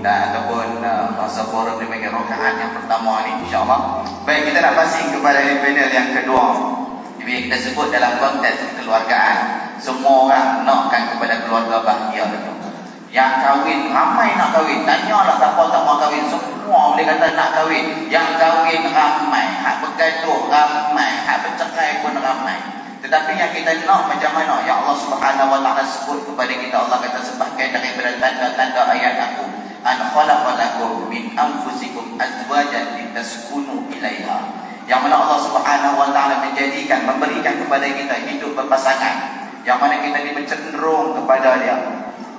dan ataupun masa forum di bagi rakaat yang pertama ni, insya-Allah. Baik, kita nak passing kepada panel yang kedua. Jadi kita sebut dalam konteks kekeluargaan, semua orang nakkan kepada keluarga bahagia betul. Yang kahwin ramai nak kahwin, tanyalah siapa tak mau kahwin, semua boleh kata nak kahwin. Yang kahwin ramai, hak bergaduh ramai, hak bercerai pun ramai. Tetapi yang kita nak macam mana? Ya Allah Subhanahu wa taala sebut kepada kita, Allah kata sebahagian daripada tanda-tanda ayat aku, an khalaqalakum min anfusikum azwajan litaskunu ilaiha. Yang mana Allah Subhanahu wa taala menjadikan, memberikan kepada kita hidup berpasangan, yang mana kita ni bercenderung kepada dia.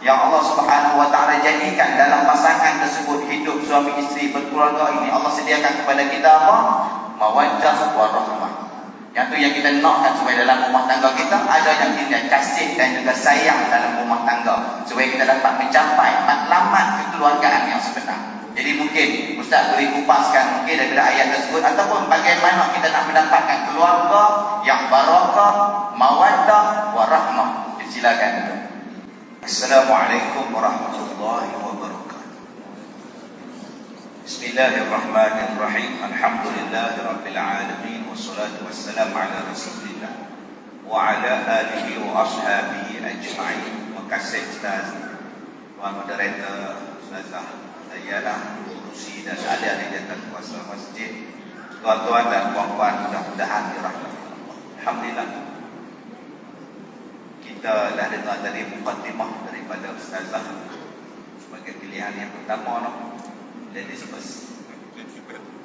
Yang Allah Subhanahu wa taala jadikan dalam pasangan tersebut hidup suami isteri berkeluarga ini, Allah sediakan kepada kita apa? Mawaddah wa rahmah. Yang tu yang kita nakkan supaya dalam rumah tangga kita ada yang kita kasih dan juga sayang dalam rumah tangga, supaya kita dapat mencapai matlamat kekeluargaan yang sebenar. Jadi mungkin Ustaz boleh kupaskan mungkin daripada ayat tersebut, ataupun bagaimana kita nak mendapatkan keluarga yang barakah, mawaddah wa rahmah. Silakan. Assalamualaikum warahmatullahi wabarakatuh. Bismillahirrahmanirrahim. Alhamdulillahirabbil alamin wassalatu wassalamu ala Rasulillah wa ala alihi wa ashabihi ajma'in. Terima kasih Ustaz, Tuan Moderator, Ustazah Ayalah, Rusi dan adik-adik jatan kuasa masjid, tuan-tuan dan puan-puan, mudah-mudahan dirahmati Allah. Alhamdulillah, kita dah dengar tadi mukadimah daripada Ustazah sebagai pilihan yang pertama, no? Ladies first.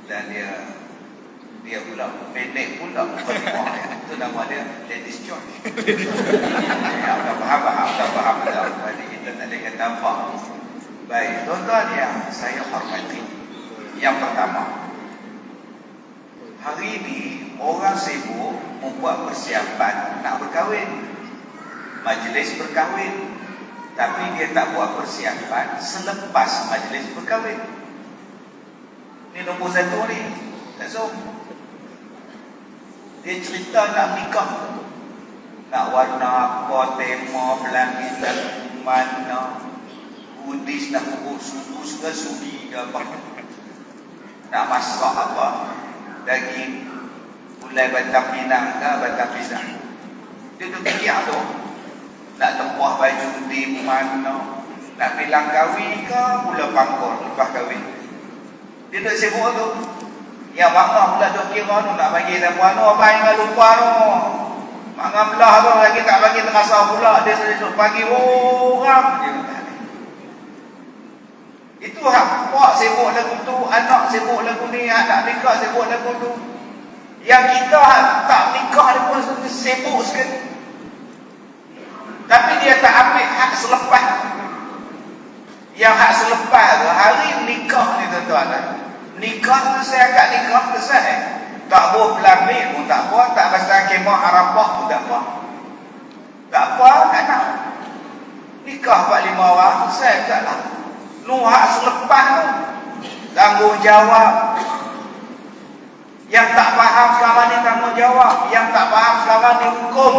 Dan dia pula pendek pula mukadimah. Itu nama dia Ladies Choice. Dah faham dah. Tadi kita tak ada kata apa. Baik, tuan-tuan yang saya hormati, yang pertama, hari ini orang sibuk membuat persiapan nak berkahwin, majlis berkahwin, tapi dia tak buat persiapan selepas majlis berkahwin. Ini nombor satu ni. So, dia cerita nak nikah, nak warna apa, tema, pelanggitan mana, Buddhis nak pukul suku ke sugi ke apa, nak masak apa, daging gulai batang pinang ke batang pisang. Dia tu fikir tu, nak tempuh baju di mana, nak bilang kahwin ke mula pangkor lepas kahwin. Dia tak sibuk tu. Yang bangga pula duk kira tu, nak bagi tempuan tu apa yang lupa tu, mangan belah tu lagi tak bagi terasa pula. Dia selalu pagi orang dia. Itu hak puak sibuk lagu tu, anak sibuk lagu ni, anak nikah sibuk lagu tu. Yang kita tak nikah dia pun sibuk sekali. Tapi dia tak ambil hak selepas. Yang hak selepas tu, hari nikah ni tuan-tuan. Nikah tu saya agak nikah selesai. Tak boleh pelambik pun tak apa, tak pasal kemah Arafah pun tak apa. Tak apa, tak nak. Nikah 4-5 orang, selesai tak lah. Hak selepas tu tanggungjawab. Yang tak faham selama ni tanggungjawab, yang tak faham selama ni hukum.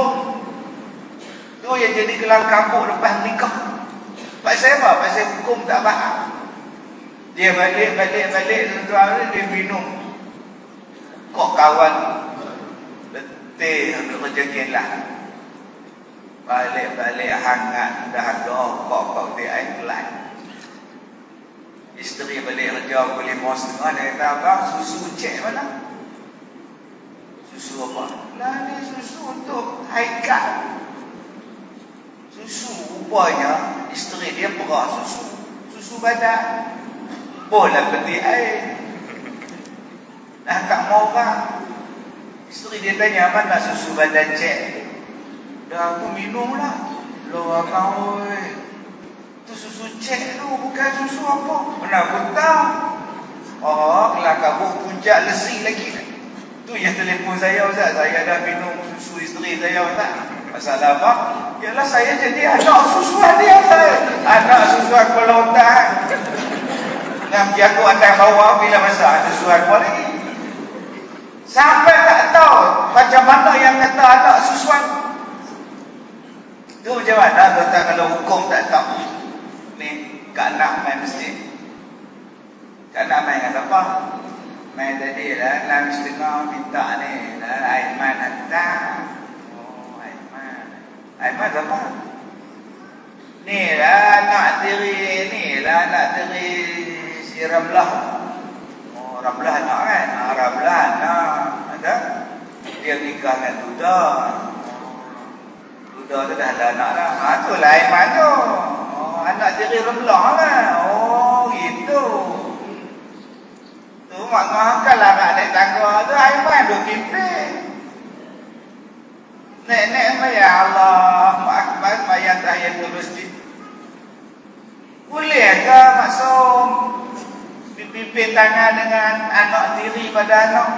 Tu yang jadi kelang kabut lepas nikah. Pasal apa? Pasal hukum tak faham. Dia balik tuan-tuan, dia minum kok kawan letih rezeki lah. Balik hangat dah ada kok dia air kelas. Isteri balik kerja pukul 5.30, dia kata, abang susu cek mana? Susu apa? Lah ni susu untuk Haikal. Susu rupanya isteri dia perah susu badan. Boleh peti air. Dah tak mau orang. Isteri dia tanya, mana susu badan cek? Dah aku minum lah. Loh abang oi, tu susu cek tu, bukan susu apa. Mana aku tahu. Oh, kelak kabut puncak lesi lagi. Tu yang telefon saya, Ustaz. Saya dah minum susu isteri saya, Ustaz. Masalah apa? Yalah saya jadi anak susuan dia, Ustaz. Anak susuan pelontar. Nanti aku akan bawa bila masa susuan aku lagi. Sampai tak tahu macam mana yang kata anak susuan. Tu macam mana tuan-tuan kalau hukum tak tahu. Ni kat anak main masjid. Tak nak main dengan apa? Main tadi lah, 6.30 minta ni lah, Aiman datang. Oh, Aiman siapa? Ni lah nak tiri, ni lah nak tiri si Ramlah. Oh, Ramlah nak kan? Ramlah nak. Ada? Dia nikah dengan Duda. Duda tu dah ada anak dah. Tu lah Aiman tu. Oh, anak tiri Ramlah lah. Oh, gitu. Tu mak ngahkan lah nak naik tangga tu, Aiman tu pimpin. Nek ya Allah, Akbar bayar tahiyatul masjid. Boleh ke maksum pimpin tangan dengan anak tiri pada anak?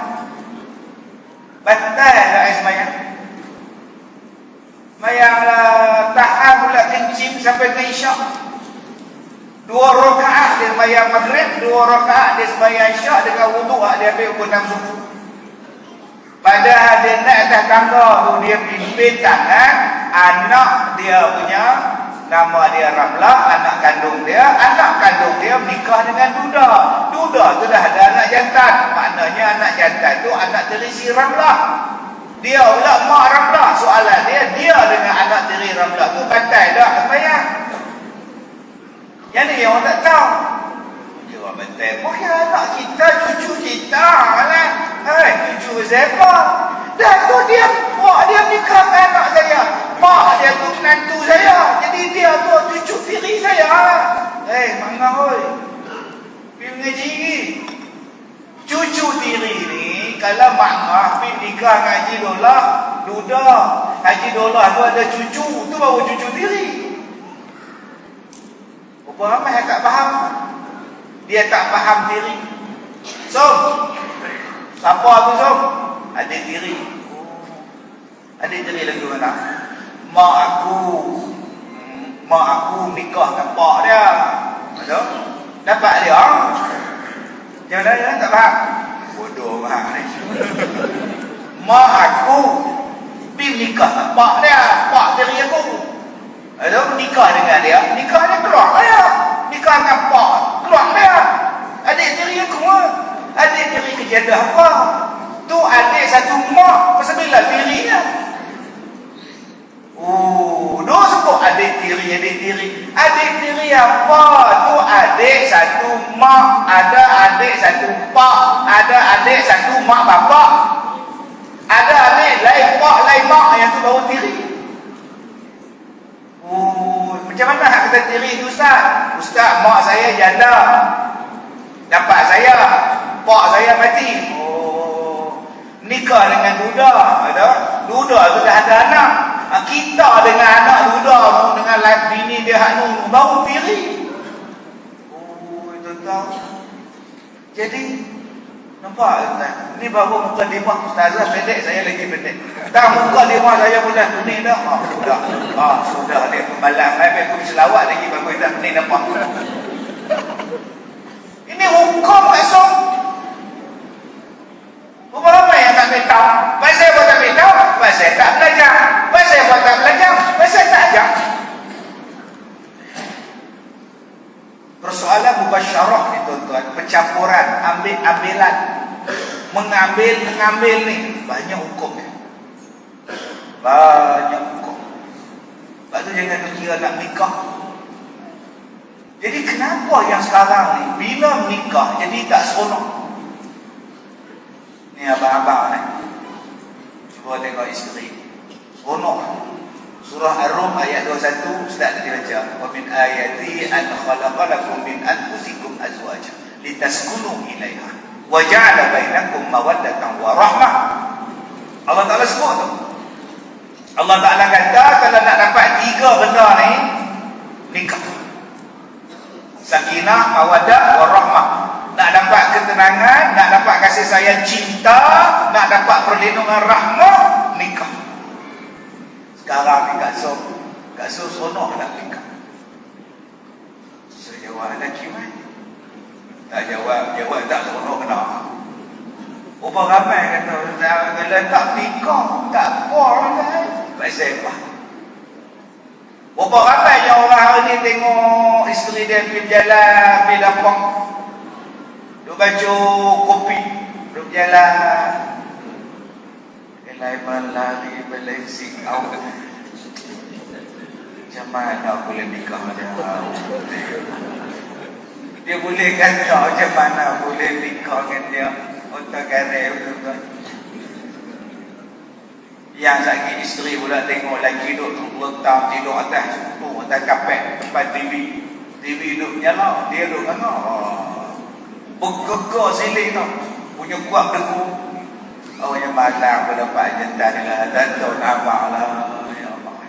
Batal tak semayang? Semayang tahan pula kencing sampai ke isyak. 2 rakaat dia sembahyang maghrib, 2 rakaat dia sembahyang isyak dengan wuduk dia ambil hukum 6 subuh. Padahal dia naik atas tangga tu dia pimpin tangan anak dia punya, nama dia Ramlah, anak kandung dia menikah dengan Duda. Duda tu dah ada anak jantan. Maknanya anak jantan tu anak tiri si Ramlah. Dia pula mak Ramlah. Soalan dia dengan anak tiri Ramlah tu batal dah sembahyang. Yang ni yang orang tak tahu. Dia orang betul. Mungkin anak kita, cucu kita lah. Cucu siapa? Dah tu dia, mak dia nikah dengan anak saya. Mak dia tu menantu saya. Jadi dia tu cucu tiri saya. Mangga oi. Pergi mengaji ni. Cucu tiri ni, kalau mak pergi nikah dengan Haji Dolah, Duda. Haji Dolah tu ada cucu, tu baru cucu tiri. Berapa ramai yang tak faham? Dia tak faham diri. Siapa tu Som? Adik tiri. Adik tiri lagi mana? Mak aku nikah dengan pak dia. Betul? Dapat dia. Macam mana dia tak faham? Bodoh faham ni. Mak aku pergi nikah dengan pak dia. Pak tiri aku. Ada nikah dengan dia, nikah dia keluar dia. Nikah dengan pak, keluar dia. Adik tiri aku, adik tiri kejadah apa? Tu adik satu mak, bersebelah tiri dia. Dia sebut adik tiri. Adik tiri apa? Tu adik satu mak, ada adik satu pak, ada adik satu mak bapak. Ada adik lain pak, lain mak, yang tu baru tiri. Macam mana nak kata tiri tu Ustaz? Ustaz, mak saya janda, dapat saya, pak saya mati. Nikah dengan Duda. Duda tu dah ada anak. Kita dengan anak Duda, dengan bini dia hak baru tiri. Itu tahu. Jadi nampak tak? Ni baru muka dimah Ustazah pendek, saya lagi pendek. Tak, muka dimah saya bulan ni dah. Sudah dia malam habis aku selawat lagi bagus dah ni nampak. Ini hukum maksud. Berapa ramai yang tak tahu? Pasal apa tak tahu? Pasal tak belajar. Pasal apa tak belajar? Pasal tak ajar. Persoalan mubasyarah ni tuan-tuan, pencampuran, ambil-ambilan, mengambil ni banyak hukumnya. Banyak hukum. Sebab tu jangan kira nak nikah. Jadi kenapa yang sekarang ni bila menikah jadi tak seronok? Ni abang-abang ni, cuba tengok isteri, seronok. Surah Ar-Rum ayat 21, Ustaz tadi baca. Wa min ayati an khalaqalakum min anfusikum azwaja litaskunu ilaiha wa ja'ala bainakum mawaddatan wa rahmah. Allah Taala sebut tu. Allah Taala kata kalau nak dapat 3 benda ni, nikah. Sakinah, mawaddah, wa rahmah. Nak dapat ketenangan, nak dapat kasih sayang cinta, nak dapat perlindungan rahmah, nikah. Sekarang ni Kak So seronok nak nikah. Saya jawab lelaki mana? Tak jawab tak seronok kena. Berapa ramai kata kalau tak nikah tak apa lah. Pasal apa? Berapa ramai yang orang hari ni tengok isteri dia pergi jalan, pergi dapur. duk baca kopi, duk jalan. Elai melari belensing awak. Macam mana boleh nikah dia? Dia boleh kata macam mana boleh nikah dengan dia? Untuk garai betul-betul. Yang lagi isteri pula tengok lagi duduk letak tidur atas cukup atas kapet tempat TV. TV duduk nyala, dia duduk tengok. Bergegar siling tu. Punya kuat deku. Oh yang malam pun dapat jentan dengan Dato' Abang lah. Ya Allah.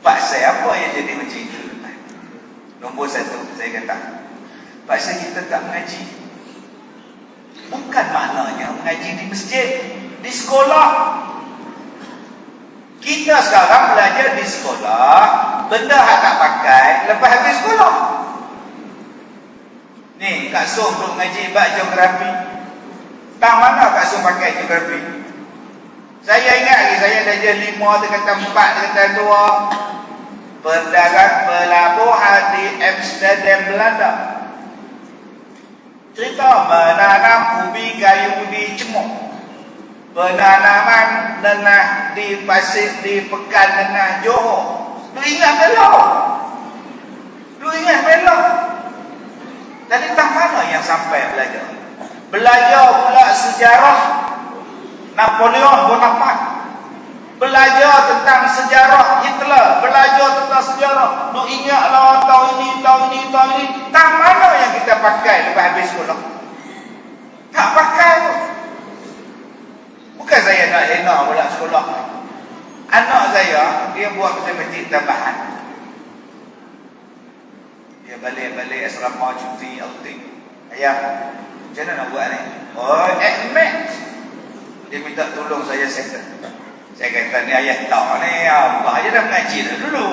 Paksa apa yang jadi macam itu? Nombor satu, saya kata. Paksa kita tak mengaji. Bukan maknanya mengaji di masjid. Di sekolah. Kita sekarang belajar di sekolah, benda yang tak pakai lepas habis sekolah. Ni Kak Som duk mengaji bab geografi. Tak mana Kak Som pakai geografi? Saya ingat lagi, saya dah jadi 5, dia kata 4, dia kata 2. Perdagangan pelabuhan di Amsterdam, Belanda. Cerita menanam ubi kayu di Cemuk. Penanaman nenah di pasir di Pekan Nenah Johor. Lu ingat belok? Lu ingat belok? Tadi tak mana yang sampai belajar? Belajar pula sejarah Napoleon Bonaparte. Belajar tentang sejarah Hitler. Belajar tentang sejarah. Lu ingatlah tahun ini. Tak mana yang kita pakai lepas habis sekolah? Tak pakai tu. Bukan saya nak enak pula sekolah. Anak saya, dia buat matematik tambahan. Dia balik asrama cuti outing. Ayah, macam mana nak buat ni? Oh, math. Dia minta tolong saya settle. Saya kata ni ayah tak ni. Allah aja dah mengaji dah dulu.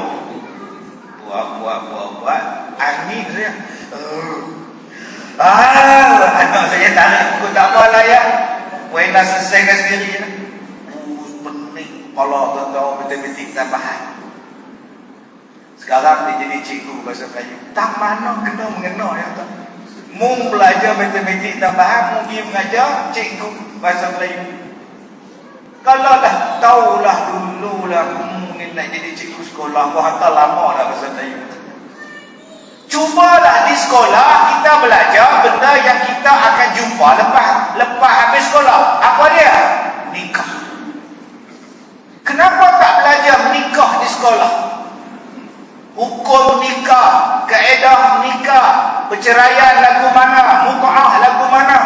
Buat. Angin saya. Anak saya tarik buku tak apalah ya. Wena selesaikan sendiri je. Pening kepala tuan-tuan matematik tambahan. Sekarang dia jadi cikgu bahasa Melayu. Tak mana kena mengena ya tuan. Mung belajar matematik tambahan, mung pergi mengajar cikgu bahasa Melayu. Kalau dah tahulah dululah ni nak jadi cikgu sekolah, kau hantar lama dah bahasa Melayu. Cubalah di sekolah kita belajar benda yang kita akan jumpa lepas habis sekolah. Apa dia? Nikah. Kenapa tak belajar nikah di sekolah? Hukum nikah, kaedah nikah, perceraian lagu mana, mut'ah lagu mana,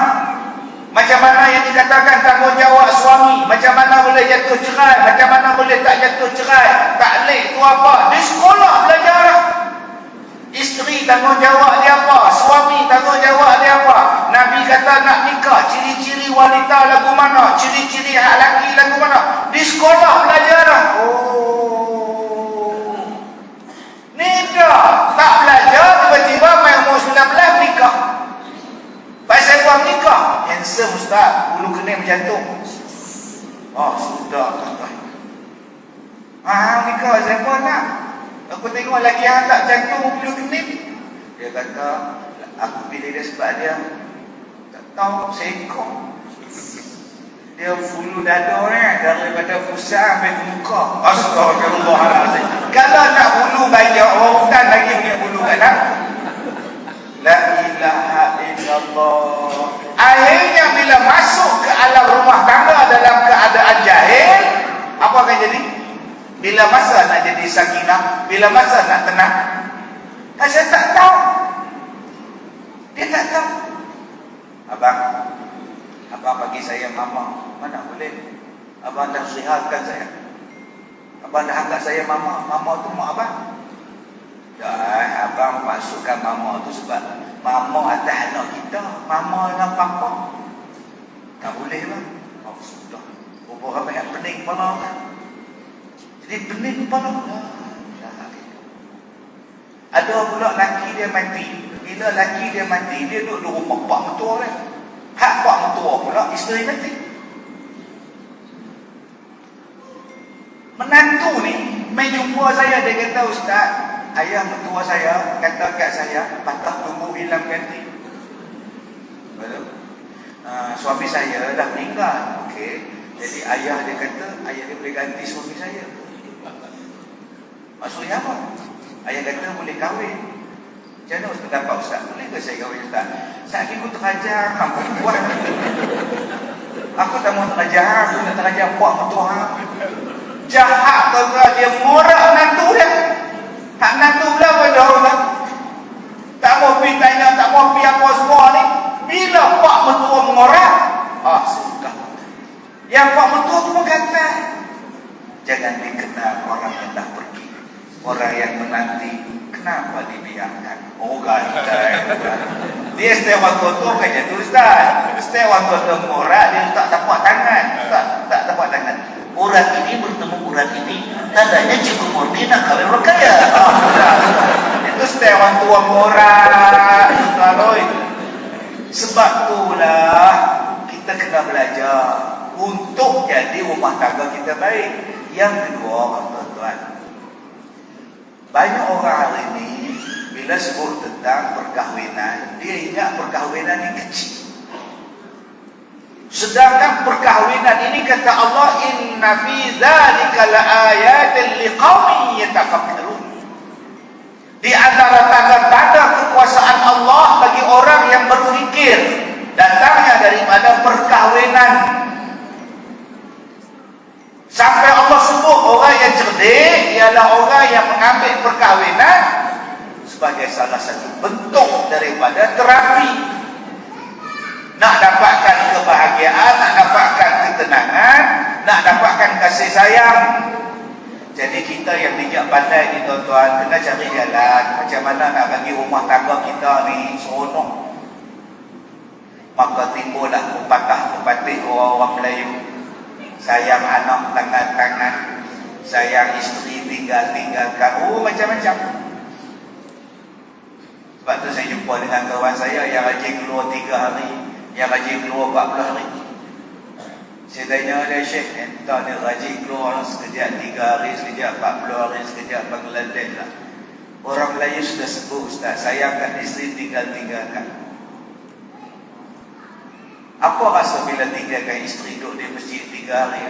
macam mana yang dikatakan tanggungjawab suami, macam mana boleh jatuh cerai, macam mana boleh tak jatuh cerai, taklid tu apa? Di sekolah belajar lah. Isteri tanggungjawab dia apa? Suami tanggungjawab dia apa? Nabi kata nak nikah, ciri-ciri wanita lagu mana? Ciri-ciri hak lelaki lagu mana? Di sekolah belajar dah. Oh. Ni dah tak belajar, tiba-tiba main umur 19 nikah. Pasal buang nikah. Handsome ustaz, bulu kening berjantung. Oh, sudah tuan-tuan. Nikah siapa nak? Aku tengok lelaki yang tak jantung bulu kening. Dia kata, aku pilih dia sebab dia tak tahu seekor. Dia bulu dada ni daripada pusat sampai ke muka. Astagfirullahaladzim. Kalau nak bulu banyak, orang hutan lagi punya bulu kan tak? La ilaha illallah. Akhirnya bila masuk ke alam rumah tangga dalam keadaan jahil, apa akan jadi? Bila masa nak jadi sakinah, bila masa nak tenang, saya tak tahu. Dia tak tahu. Abang bagi saya mama. Mana boleh? Abang dah sihatkan saya. Abang dah angkat saya mama. Mama tu mak abang. Dah, abang masukkan mama tu sebab mama atas anak kita. Mama dengan papa. Tak boleh lah. Oh sudah. Berapa banyak pening kepala kan? Jadi pening kepala. Ada pula laki dia mati. Bila laki dia mati, dia duduk di rumah pak mentua dia. Hak pak mentua pula isteri mati. Menantu ni main jumpa saya, dia kata, ustaz, ayah mentua saya kata kat saya patah tubuh hilang ganti. suami saya dah meninggal. Okey. Jadi ayah dia kata, ayah dia boleh ganti suami saya. Maksudnya apa? Ayah kata boleh kahwin. Macam mana pendapat Ustaz? Boleh ke saya kahwin Ustaz? Saat ini aku terajar, apa buat? Aku tak mau terajar, aku nak terajar buat mertua. Jahat tuan-tuan, dia morak menantu dia. Hak menantu pula pada orang. Tak mau pergi tanya, tak mau pergi apa semua ni. Bila pak mertua mengorak, sudah. Yang pak mertua tu pun kata, jangan dikenal orang yang dah pergi. Orang yang menanti, kenapa dibiarkan? Oh ganteng. Dia setiap waktu tu kerja tu Ustaz. Setiap waktu tu mengorak, dia tak tapak tangan. Tak tapak tangan. Urat ini bertemu urat ini, tandanya Cikgu Murni nak kahwin orang kaya. Itu setiap waktu mengorak. Sebab itulah kita kena belajar untuk jadi rumah tangga kita baik. Yang kedua, tuan-tuan, banyak orang hari ini bila sebut tentang perkahwinan, dia ingat perkahwinan ini kecil. Sedangkan perkahwinan ini kata Allah, inna fi dzalika laayatin liqaumin yatafakkarun. Di antara tanda-tanda kekuasaan Allah bagi orang yang berfikir, datangnya daripada perkahwinan. Sampai Allah sebut orang yang cerdik ialah orang yang mengambil perkahwinan sebagai salah satu bentuk daripada terapi. Nak dapatkan kebahagiaan, nak dapatkan ketenangan, nak dapatkan kasih sayang. Jadi kita yang bijak pandai ni tuan-tuan, kena cari jalan macam mana nak bagi rumah tangga kita ni seronok. Maka timbullah pepatah-pepatih orang Melayu. Sayang anak tangan-tangan, sayang isteri tinggal-tinggalkan. Macam-macam. Sebab tu saya jumpa dengan kawan saya yang rajin keluar 3 hari, yang rajin keluar 40 hari. Saya tanya dia, Syekh, entah dia rajin keluar sekejap 3 hari, sekejap 40 hari, sekejap Bangladesh lah. Orang Melayu sudah sebut, Ustaz, sayangkan isteri tinggal-tinggalkan. Apa rasa bila tinggalkan isteri duduk di masjid 3 hari?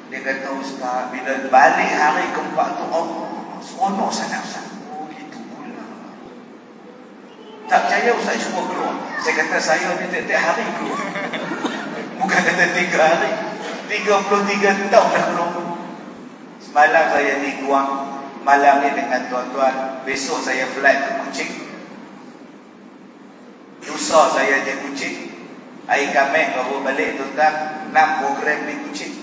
Dia kata, Ustaz, bila balik hari keempat tu, seronok sangat, Ustaz. Oh, itu pula. Tak percaya Ustaz semua keluar. Saya kata, saya ni tiap-tiap hari keluar. Bukan kata 3 hari, 33 tahun dah keluar. Semalam saya di Guam, malam ni dengan tuan-tuan. Besok saya flight ke Kuching. Lusa saya di Kuching. Hari Khamis baru balik tuan-tuan. 6 program di Kuching.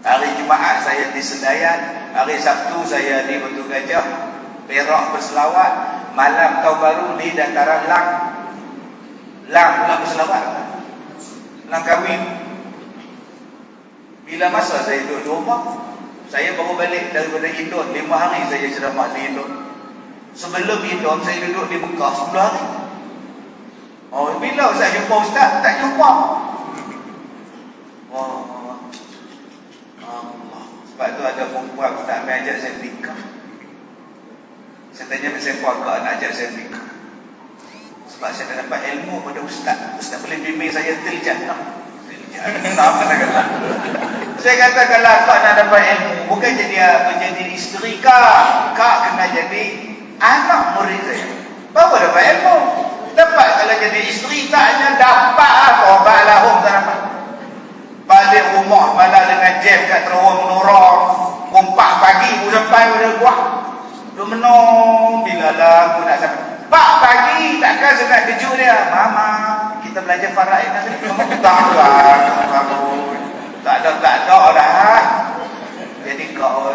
Hari Jumaat saya di Sedayan. Hari Sabtu saya di Batu Gajah, Perak berselawat. Malam tahun baru di dataran Lang berselawat. Lang kahwin. Bila masa saya duduk di rumah, saya baru balik daripada Indon. 5 hari saya ceramah di Indon. Sebelum Indon saya duduk di Mekah 10 hari. Oh, bila saya jumpa Ustaz? Tak jumpa. Allah. Sebab tu ada perempuan Ustaz ambil ajak saya nikah. Saya tanya siapa kau nak ajak saya nikah? Sebab saya dah dapat ilmu pada Ustaz. Ustaz boleh bimbing saya til jannah. Apa nak kata? Saya kata kalau kau nak dapat ilmu, bukan jadi isteri kak kena jadi anak murid saya. Baru dapat ilmu. Dapat kalau jadi isteri tak hanya dapat tobat lahum tak dapat. Balik rumah malah dengan jam kat terowong menurang. 4 pagi pun sampai pada buah. Duk menung bila lah aku nak sampai. Pak pagi takkan saya nak kejut dia. Mama, kita belajar faraid nanti. Kamu tak lah. Tak ada dah. Jadi kau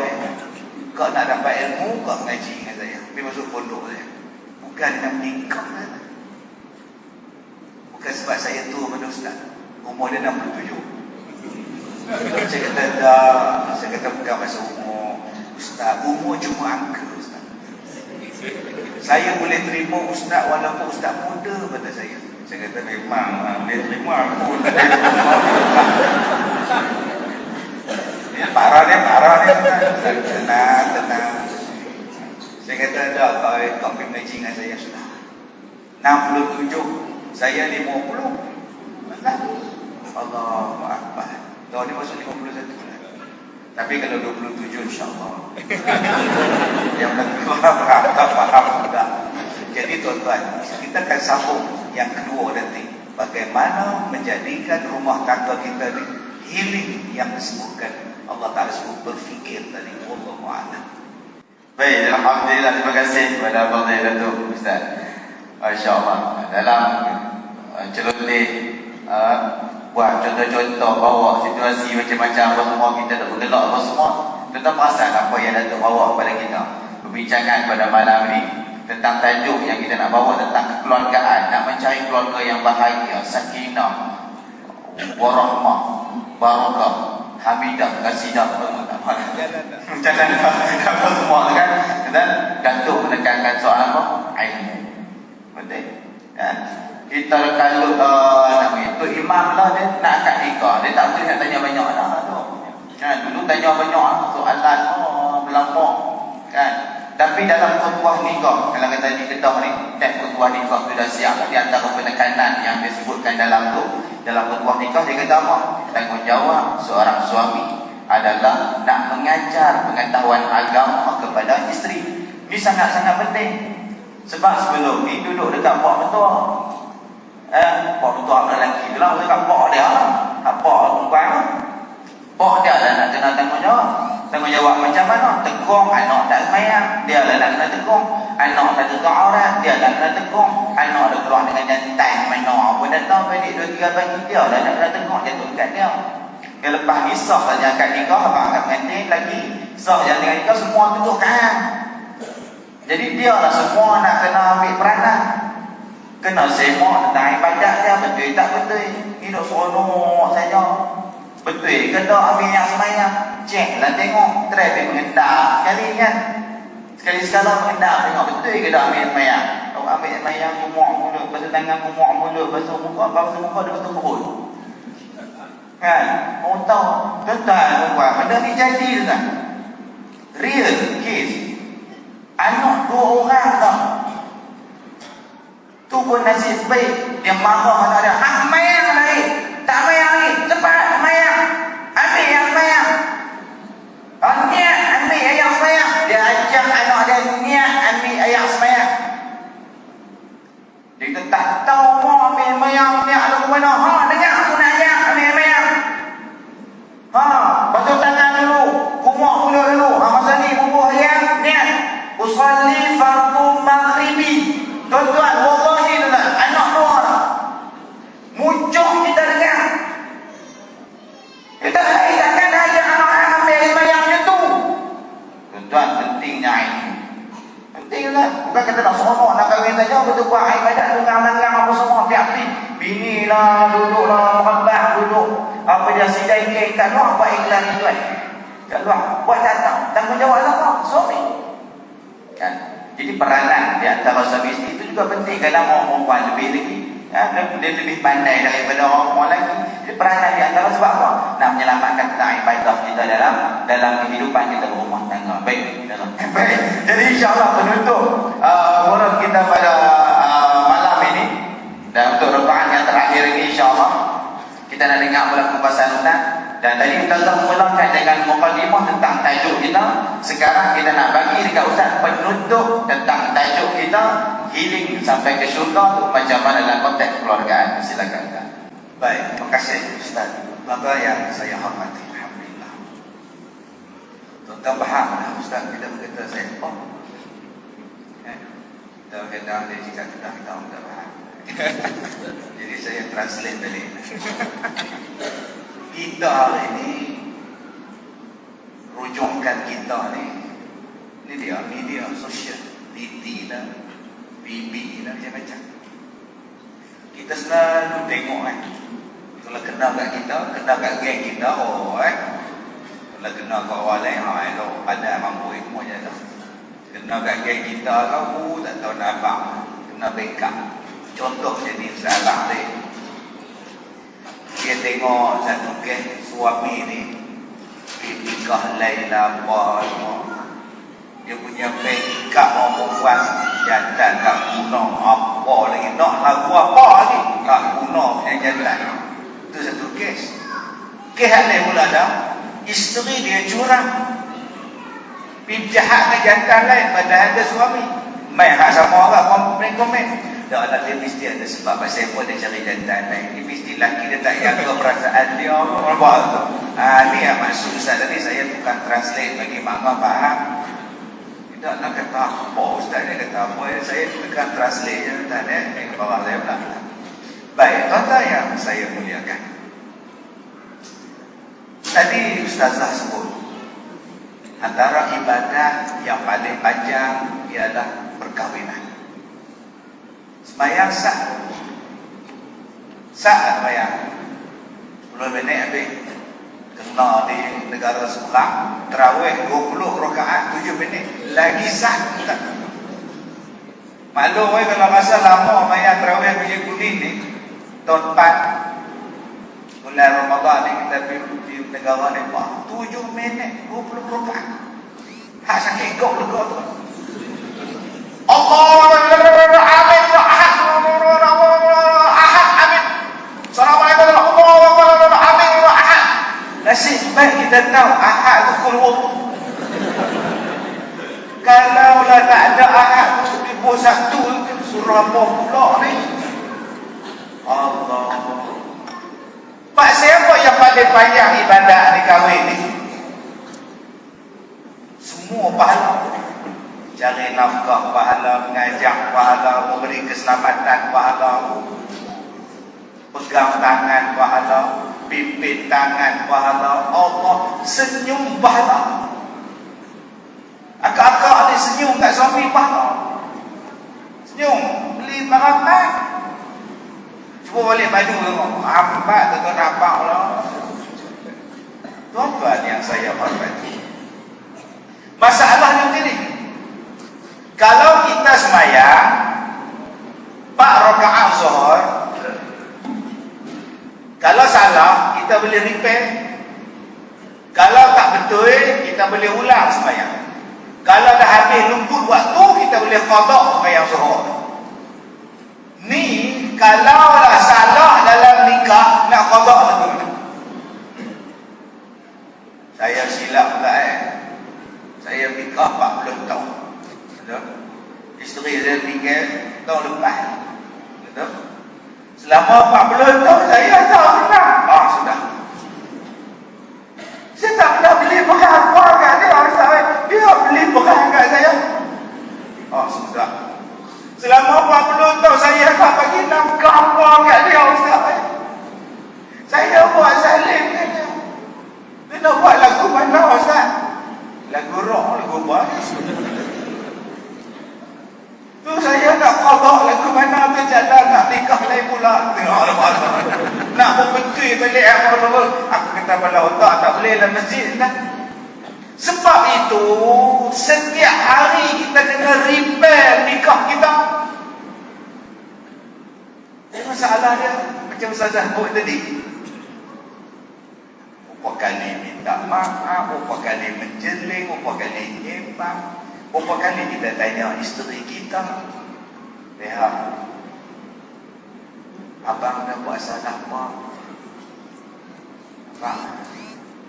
nak dapat ilmu, kau ngaji dengan saya. Pergi masuk pondok saya. Bukan nak menikah. Bukan sebab saya tua pada Ustaz. Umur dia 67. Saya kata dah. Saya kata bukan masa umur. Ustaz, umur cuma angka Ustaz. Saya boleh terima Ustaz walaupun Ustaz muda pada saya. Saya kata memang boleh terima aku. Parah dia tenang. Saya kata dah kau pergi ngaji dengan saya sudah. 67, saya 50. Allahu Akbar. Tahun ni masuk 51 lah. Tapi kalau 27 insya-Allah. Yang lebih faham juga. Jadi tuan-tuan, kita akan sambung yang kedua nanti. Bagaimana menjadikan rumah tangga kita ni healing yang disebutkan Allah Ta'ala sebut berfikir tadi. Wallahu a'lam. Baik, alhamdulillah, terima kasih kepada Fadilatul Ustaz. Masya-Allah. Dalam celoteh buat contoh-contoh bawa situasi macam-macam apa semua, kita nak bergelak apa semua, tentang perasan apa yang Datuk bawa kepada kita. Perbincangan pada malam ni tentang tajuk yang kita nak bawa tentang kekeluargaan, nak mencari keluarga yang bahagia, sakinah, warahmah, barakah, hamidah, kasidah, jangan apa semua kan. Dan Datuk menekankan soal apa? Ilmu. Betul? Ya. Kita kalau namanya tu imam lah, dia nak akad nikah, dia tak boleh nak tanya banyak lah tu. Kan dulu tanya banyak soalan melampau kan. Tapi dalam khutbah nikah, kalau kata di Kedah ni, dan khutbah nikah tu dah siap. Di antara penekanan yang disebutkan dalam tu, dalam khutbah nikah dia kata apa? Tanggungjawab seorang suami adalah nak mengajar pengetahuan agama kepada isteri. Ini sangat-sangat penting. Sebab sebelum ni duduk dekat pak mentua. Pak mentua ada lelaki tu lah, dekat pak dia lah. Pak perempuan lah. Pak dia lah nak kena tanggungjawab. Tanggungjawab macam mana? Tegur anak tak semayang, dia lah nak kena tegur. Anak tak tegur orang, dia lah kena tegur. Anak dah keluar dengan jantai mana apa dah tahu, balik 2-3 pagi, dia lah nak kena tegur. Jatuh dekat dia. Dia lepas ni sah saja akad nikah, abang akan pengantin lagi. Sah yang dengan nikah semua tutup kan. Jadi dia lah semua nak kena ambil peranan. Kena semak tentang ibadat dia, betul tak betul. Hidup seronok saja. Betul ke tak ambil yang semayang? Cek lah tengok. Try pergi mengendap sekali kan. Sekali-sekala mengendap tengok betul ke tak ambil semayang. Kalau ambil semayang kumuk mulut, basuh tangan kumuk mulut, basuh muka, basuh muka dia basuh perut. Kan? Orang tahu. Tuan-tuan, benda ni jadi tuan. Real case. Anak 2 orang tau. Tu pun nasib baik. Dia marah anak dia. Semayang lagi. Tak semayang lagi. Cepat semayang. Ambil yang semayang. Niat ambil ayam semayang. Dia ajak anak dia niat ambil ayam semayang. Dia tak tahu mau ambil semayang. Niat lagu mana. Dengar aku nak ajak ambil semayang. Basuh tangan dulu. Kumuk mulut dulu. Masa ni bubuh ayam. Niat. Usalli fardu maghribi. Tuan-tuan, wallahi tuan, anak 2 orang. Muncul kita dengar. Kita takkan ajak anak-anak ambil semayang macam tu. Tuan-tuan, pentingnya ilmu. Penting kan? Bukan kata nak seronok, nak kahwin saja, betul buat ibadat, tunggang-tunggang apa semua, piak-piak. Bini lah, duduk lah, makan bah, duduk. Apa dia sidai kek kat luar, buat iklan tuan. Kat luar, buat datang. Tanggungjawab apa? Suami. Kan? Jadi peranan di antara suami isteri itu juga penting. Kadang orang perempuan lebih lagi, dia lebih pandai daripada orang lagi. Jadi peranan di antara sebab apa? Nak menyelamatkan tentang ibadah kita dalam kehidupan kita berumah tangga. Baik. Jadi insya-Allah penutup forum kita pada malam ini, dan untuk rekaan yang terakhir ini insya-Allah kita nak dengar pula kupasan Ustaz. Dan tadi kita telah memulakan dengan mukadimah tentang tajuk kita. Sekarang kita nak bagi dekat Ustaz penutup tentang tajuk kita, healing sampai ke syurga tu macam mana dalam konteks keluargaan. Silakan Ustaz. Baik, terima kasih Ustaz. Bapa yang saya hormati, alhamdulillah. Tuan-tuan faham lah Ustaz kita berkata saya apa? Kita berkata dia jika kita tak faham. Jadi saya translate tadi. Kita hari ini, rujukan kita ni dia media sosial, TV lah, BB lah, macam-macam. Kita selalu tengok kalau kena kat kita, kena kat geng kita, kalau kena kat orang lain, elok, ada mampu ilmu je tu. Kena kat geng kita kau, tak tahu nak apa, kena backup. Contoh jadi salah ni. Dia tengok satu geng suami ni nikah lain apa semua. Dia punya backup orang perempuan jantan tak guna apa lagi. Nak lagu apa lagi tak guna punya jantan. Itu satu kes ada pula dah isteri dia curang, pijak ke jantan lain padahal ada suami, main hak sama orang komen. Tak ada, dia mesti ada sebab pasal apa dia cari jantan lain. Dia mesti lelaki dia tak jaga perasaan dia. Ni yang maksud Ustaz tadi, saya bukan translate bagi makna faham. Tidak nak kata apa Ustaz ni kata apa, saya bukan translate je tak ada ke bawah saya pula. Baik, tuan-tuan yang saya muliakan, tadi Ustazah sebut antara ibadah yang paling panjang ialah perkahwinan. Sembayang sah sembayang 10 minit habis. Kena di negara seberang tarawih 20 rakaat 7 minit lagi sah. Maklum kalau masa lama sembayang tarawih biji kuning ni tahun 4 bulan Ramadan ni kita di negara ni 7 minit 20 rakaat. Hak sakit kok lega tu. Allah amin ahad amin. Assalamualaikum warahmatullahi wabarakatuh. Amin ahad. Nasib baik kita tahu ahad tu kulwuh. Kalau lah tak ada ahad tu di bawah satu surah apa pula ni. Allah. Pak siapa yang paling panjang ibadah ni kahwin ni? Semua pahala. Cari nafkah pahala, mengajak pahala, memberi keselamatan pahala, pegang tangan pahala, pimpin tangan pahala, Allah senyum pahala. Akak-akak ni senyum kat suami pahala. Senyum, beli barang. Cuba balik baju tengok, hambat tu nampak lah. Tuan-tuan yang saya hormati, masalahnya begini. Kalau kita sembahyang 4 rakaat zuhur, kalau salah kita boleh repair. Kalau tak betul kita boleh ulang sembahyang. Kalau dah habis luput waktu kita boleh qada sembahyang zuhur. Ni kalau dah salah dalam nikah nak qada betul. Saya silap tak Saya nikah 40 tahun. Isteri saya tinggal tahun lepas. Betul? Selama 40 tahun saya tak pernah. Sudah. Saya tak pernah beli bekas buah kat dia. Dia beli bekas kat saya. Sudah. Selama 40 tahun saya tak bagi nafkah buah kat dia, Ustaz. Saya buat salim kat dia. Dia nak buat lagu mana, Ustaz? Lagu rock, lagu baris. Tu saya nak qada lagu mana ke jalan nak nikah lain pula. Nak berbetul balik aku kata bala otak tak boleh dalam masjid dah. Sebab itu setiap hari kita kena repair nikah kita. Masalah dia macam Ustazah sebut tadi. Berapa kali minta maaf, berapa kali menjeling, berapa kali nyembang. Berapa kali kita tanya isteri kita, lihat abang dah buat salah apa?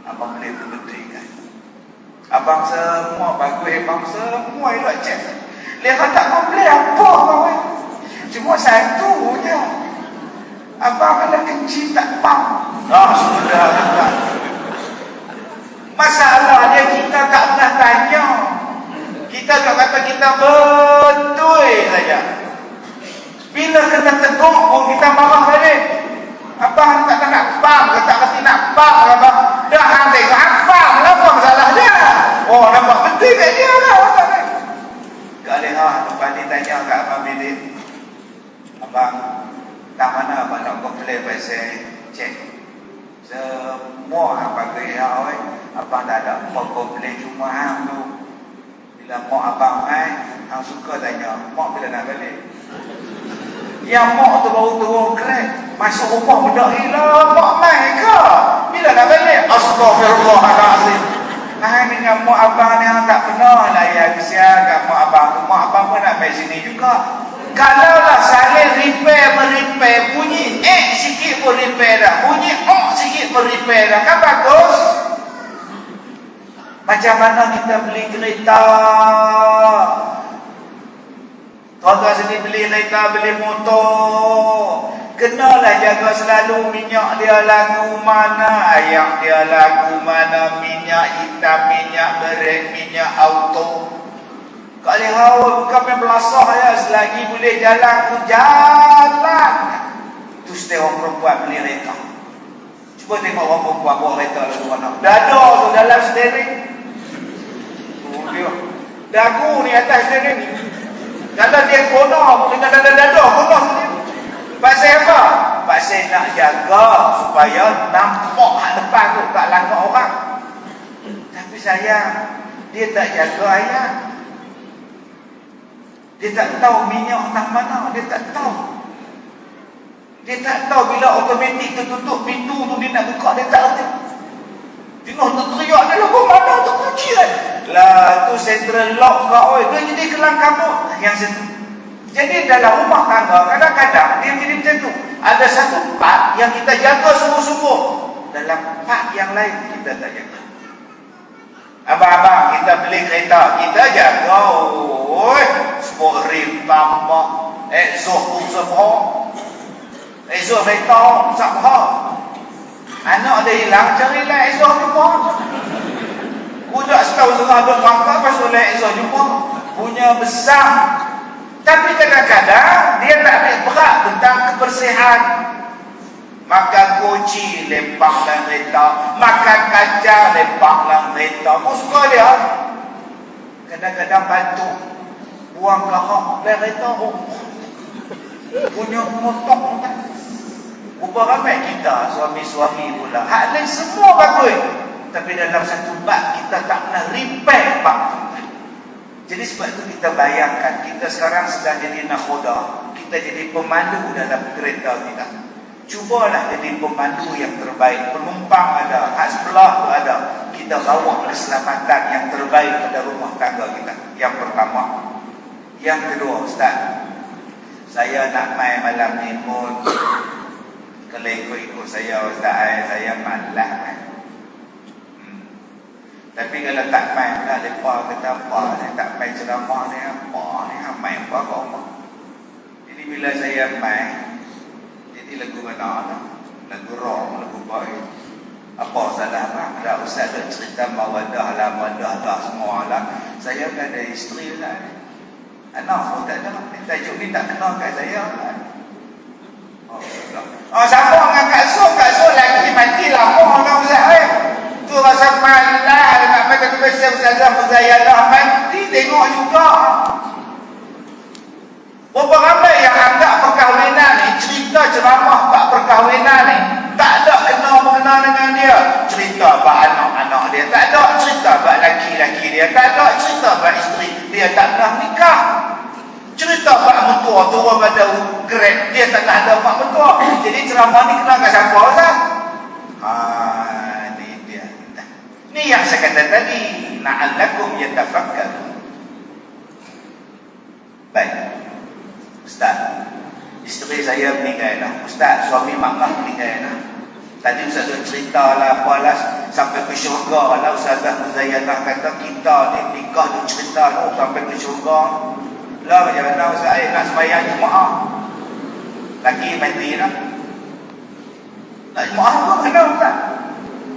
Abang boleh betulkan. Abang semua bagus, abang semua elok cek. Lihat tak komplain apa abang. Cuma satu je, abang ada kecil tak faham. Sudah. Masalah dia kita tak pernah tanya. Kita tak kata kita betul saja. Bila kena tegur pun kita marah balik. Abang tak nak faham, tak kerti nak faham abang. Dah hang tengok faham lah apa masalah dia. Nampak betul kat dia lah. Kak Leha lepas ni tanya kat abang bilik. Abang, tak mana abang nak komplain pasal cek. Semua abang kaya abang tak ada apa komplain cuma hang tu. Bila mak abang hang suka tanya, mak bila nak balik? Yang mak tu baru turun kerek, masuk rumah budak hilang, mak mai ke? Bila nak balik? Astagfirullahalazim. Dengan mak abang ni tak pernah layan kesian kat mak abang tu. Mak abang pun nak main sini juga. Kalau lah saling repair, bunyi sikit pun repair dah. Bunyi sikit bagus. Macam mana kita beli kereta? Tuan-tuan sini beli kereta, beli motor, kenalah jaga selalu minyak dia lagu mana, air dia lagu mana, minyak hitam, minyak berek, minyak auto. Kali haul bukan belasah ya, selagi boleh jalan tu jalan. Tu setiap orang perempuan beli kereta. Cuba tengok orang perempuan bawa kereta lalu mana. Dada tu dalam steering. Tu dia. Dagu ni atas steering. Kalau dia kono dengan dada-dada kono sendiri. Pasal apa? Pasal nak jaga supaya nampak hak depan tu tak langgar orang. Tapi sayang, dia tak jaga ayat. Dia tak tahu minyak tang mana, dia tak tahu. Dia tak tahu bila automatik tertutup pintu tu dia nak buka, dia tak tahu. Dia nak teriak dia lagu mana tu kunci kan. Lah tu central lock kau oi, dia jadi kelang kabut yang situ. Jadi dalam rumah tangga kadang-kadang dia jadi macam tu. Ada satu part yang kita jaga sungguh-sungguh, dalam part yang lain kita tak jaga. Abang-abang kita beli kereta, kita jaga oi, sport rim tambah, exhaust tu semua. Exhaust kereta sama. Anak dia hilang, carilah exhaust jumpa. Budak setahun setengah duduk pangkat pasal exhaust jumpa. Punya besar. Tapi kadang-kadang dia tak ambil berat tentang kebersihan. Makan koci lempang dalam kereta, makan kacang lempang dalam kereta. Aku suka dia. Kadang-kadang bantu buang kahak dalam kereta. Punya motok tak. Berapa ramai kita suami-suami pula. Hak lain semua bagus. Tapi dalam satu bab kita tak pernah repair bab. Jadi sebab itu kita bayangkan kita sekarang sedang jadi nakhoda. Kita jadi pemandu dalam kereta kita. Cubalah jadi pemandu yang terbaik. Penumpang ada, hak sebelah tu ada. Kita bawa keselamatan yang terbaik pada rumah tangga kita. Yang pertama. Yang kedua, Ustaz, saya nak main malam ni pun. Kalau ikut-ikut saya Ustaz, saya malas main. Tapi kalau tak main lah, mereka kata apa ni, tak main ceramah ni, apa ni, main apa kau rumah. Jadi bila saya main, jadi lagu mana lah, lagu rock, lagu baik. Apa salah lah, ada Ustaz dah cerita mawadah lah, mawadah lah, semua lah. Saya kan ada isteri lah. Anak pun tak ada, tajuk ni tak kenal kat saya lah. Oh, siapa dengan Kak Su lagi mati lah, apa orang Ustaz tu rasa malah nak main kata Ustazah Muzayadah mati tengok juga. Berapa ramai yang anggap perkahwinan ni, cerita ceramah bab perkahwinan ni tak ada kena-mengena dengan dia. Cerita bab anak-anak dia tak ada, cerita bab laki-laki dia tak ada, cerita bab isteri dia tak pernah nikah. Cerita bab mentua turun pada grab dia tak ada bab mentua. Jadi ceramah ni kena kat siapa Ustaz? Ini yang saya kata tadi, na'allakum yatafakkarun. Baik, Ustaz, isteri saya meninggal dah. Ustaz, suami makmah meninggal dah. Tadi Ustaz cerita lah, apalah, sampai ke syurga lah. Ustazah Muzayanah kata kita ni nikah tu cerita tu sampai ke syurga. Lah macam mana Ustaz nak sembahyang Jumaat, lagi mati lah. Nak Jumaat tu mana Ustaz?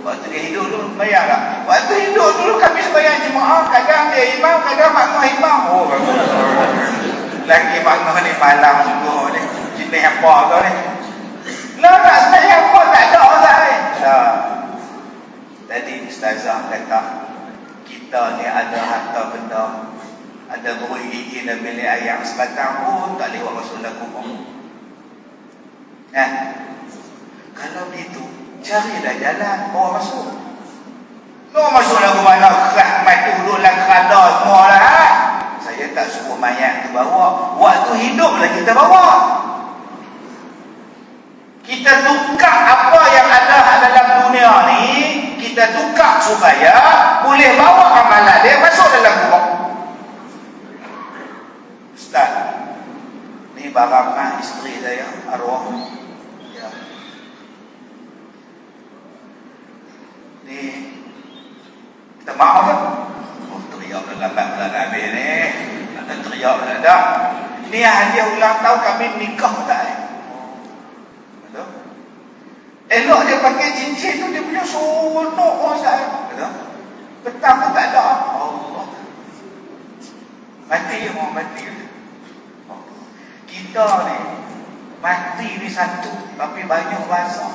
Waktu dia hidup dulu bayar tak? Waktu hidup dulu kami sembahyang Jumaat, kadang dia imam, kadang makmum imam. Oh bagus. Lagi makmum ni malam sungguh ni. Jenis apa tu ni? Lah nak sembahyang pun tak ada Ustaz. Lah. Tadi Ustazah kata kita ni ada harta benda, ada buih gigi dan bilik ayam sebatang pun tak lewat Rasulullah kubur. Kalau gitu carilah jalan bawa masuk. Masuk lagu mana kerak mai tu duduklah kerada semua lah. Saya tak suruh mayat tu bawa. Waktu hidup lah kita bawa. Kita tukar apa yang ada dalam dunia ni, kita tukar supaya boleh bawa amalan dia masuk dalam kubur. Ustaz, ni barang isteri saya arwah. Teriak lah dah. Ni hadiah ulang tahun kami nikah tak? Betul? Elok dia pakai cincin tu, dia punya sonok Ustaz. Betul? Petang tu tak ada. Allah. Mati je mau mati. Kita ni mati ni satu tapi banyak bahasa.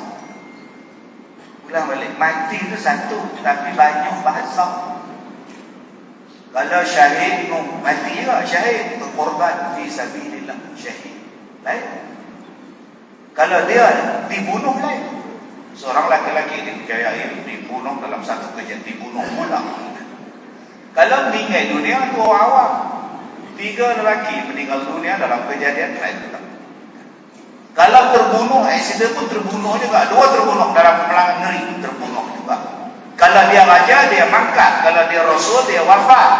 Ulang balik, mati tu satu tapi banyak bahasa. Kalau syahid mati juga syahid, berkorban fi sabilillah, syahid. Lain. Kalau dia dibunuh lain. Seorang laki-laki dipercayai dibunuh dalam satu kejadian, dibunuh pula. Kalau meninggal dunia tu orang awam. 3 lelaki meninggal dunia dalam kejadian lain. Kalau terbunuh, accident pun terbunuh juga. 2 terbunuh dalam peperangan ngeri, terbunuh juga. Kalau dia raja, dia mangkat. Kalau dia rasul, dia wafat.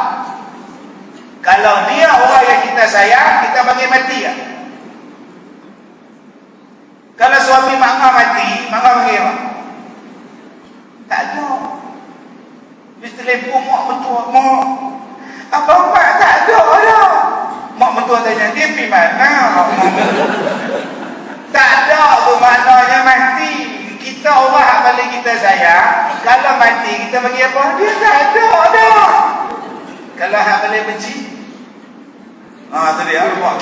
Kalau dia orang yang kita sayang, kita bagi mati ya. Kalau suami mangga mati, mangga bagi apa? Tak ada. Dia telefon mak mentua, mak. Abang mak tak ada dah. Mak mentua tanya, dia pergi mana? Tak ada tu maknanya mati. Kita orang balik kita sayang, kalau mati kita bagi apa? Dia tak ada dah. Kalau hak balik benci, tu dia buat.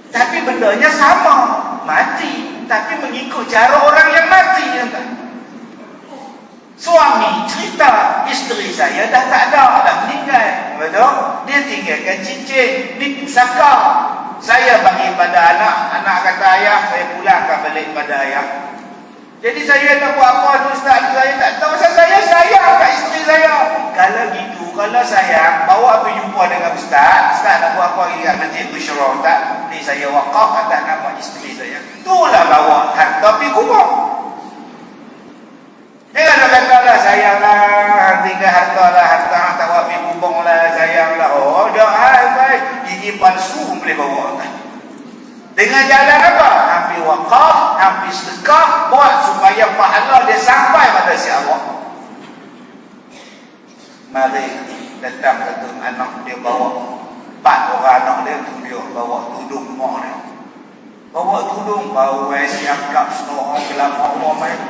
Tapi bendanya sama, mati, tapi mengikut cara orang yang mati. Suami cerita, isteri saya dah tak ada, dah meninggal, betul? Dia tinggalkan cincin, ni pusaka. Saya bagi pada anak kata ayah, saya pulangkan balik pada ayah. Jadi saya nak buat apa tu Ustaz? Saya tak tahu. Saya sayang kat isteri saya. Kalau gitu, kalau sayang, bawa pergi jumpa dengan Ustaz. Ustaz nak buat apa lagi kat masjid Busyra Ustaz? Ni saya wakaf atas nama isteri saya. Itulah bawa harta pergi kubur. Jangan nak kata lah sayanglah, tinggal harta lah, harta bawa pergi kubur lah, sayanglah. Oh, jangan baik. Gigi palsu boleh bawa kan? Dengan jalan apa? Hampir wakaf, hampir sedekah, buat supaya pahala dia sampai pada si Allah. Mari datang satu anak dia bawa 4 orang anak dia tu, dia bawa tudung mak dia. Bawa tudung, bawa siangkap semua orang gelap Allah main.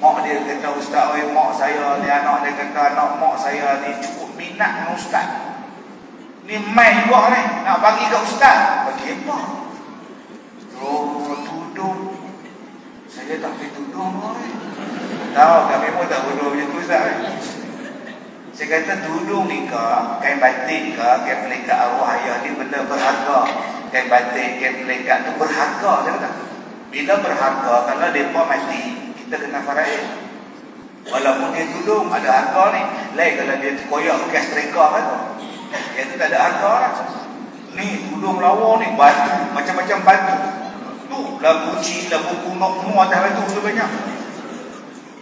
Mak dia kata, Ustaz, oi mak saya ni, anak dia kata, anak mak saya ni cukup minat dengan Ustaz. Ni main juga ni, nak bagi ke Ustaz. Bagi apa? Oh, tudung. Saya tak pergi tudung ni. Tahu, kami pun tak bodoh macam tu Ustaz. Saya kata tudung ni ke, kain batik ke, kain pelikat arwah ayah ni benda berharga. Kain batik, kain pelikat tu berharga. Saya kata, bila berharga, kalau mereka mati, kita kena faraid. Walaupun dia tudung, ada harga ni. Lain kalau dia koyak bekas trika kan tu. Yang tu tak ada harga lah. Ni tudung lawa ni, batu, macam-macam batu. Tu, lagu cik, lagu kuno, semua atas batu tu banyak.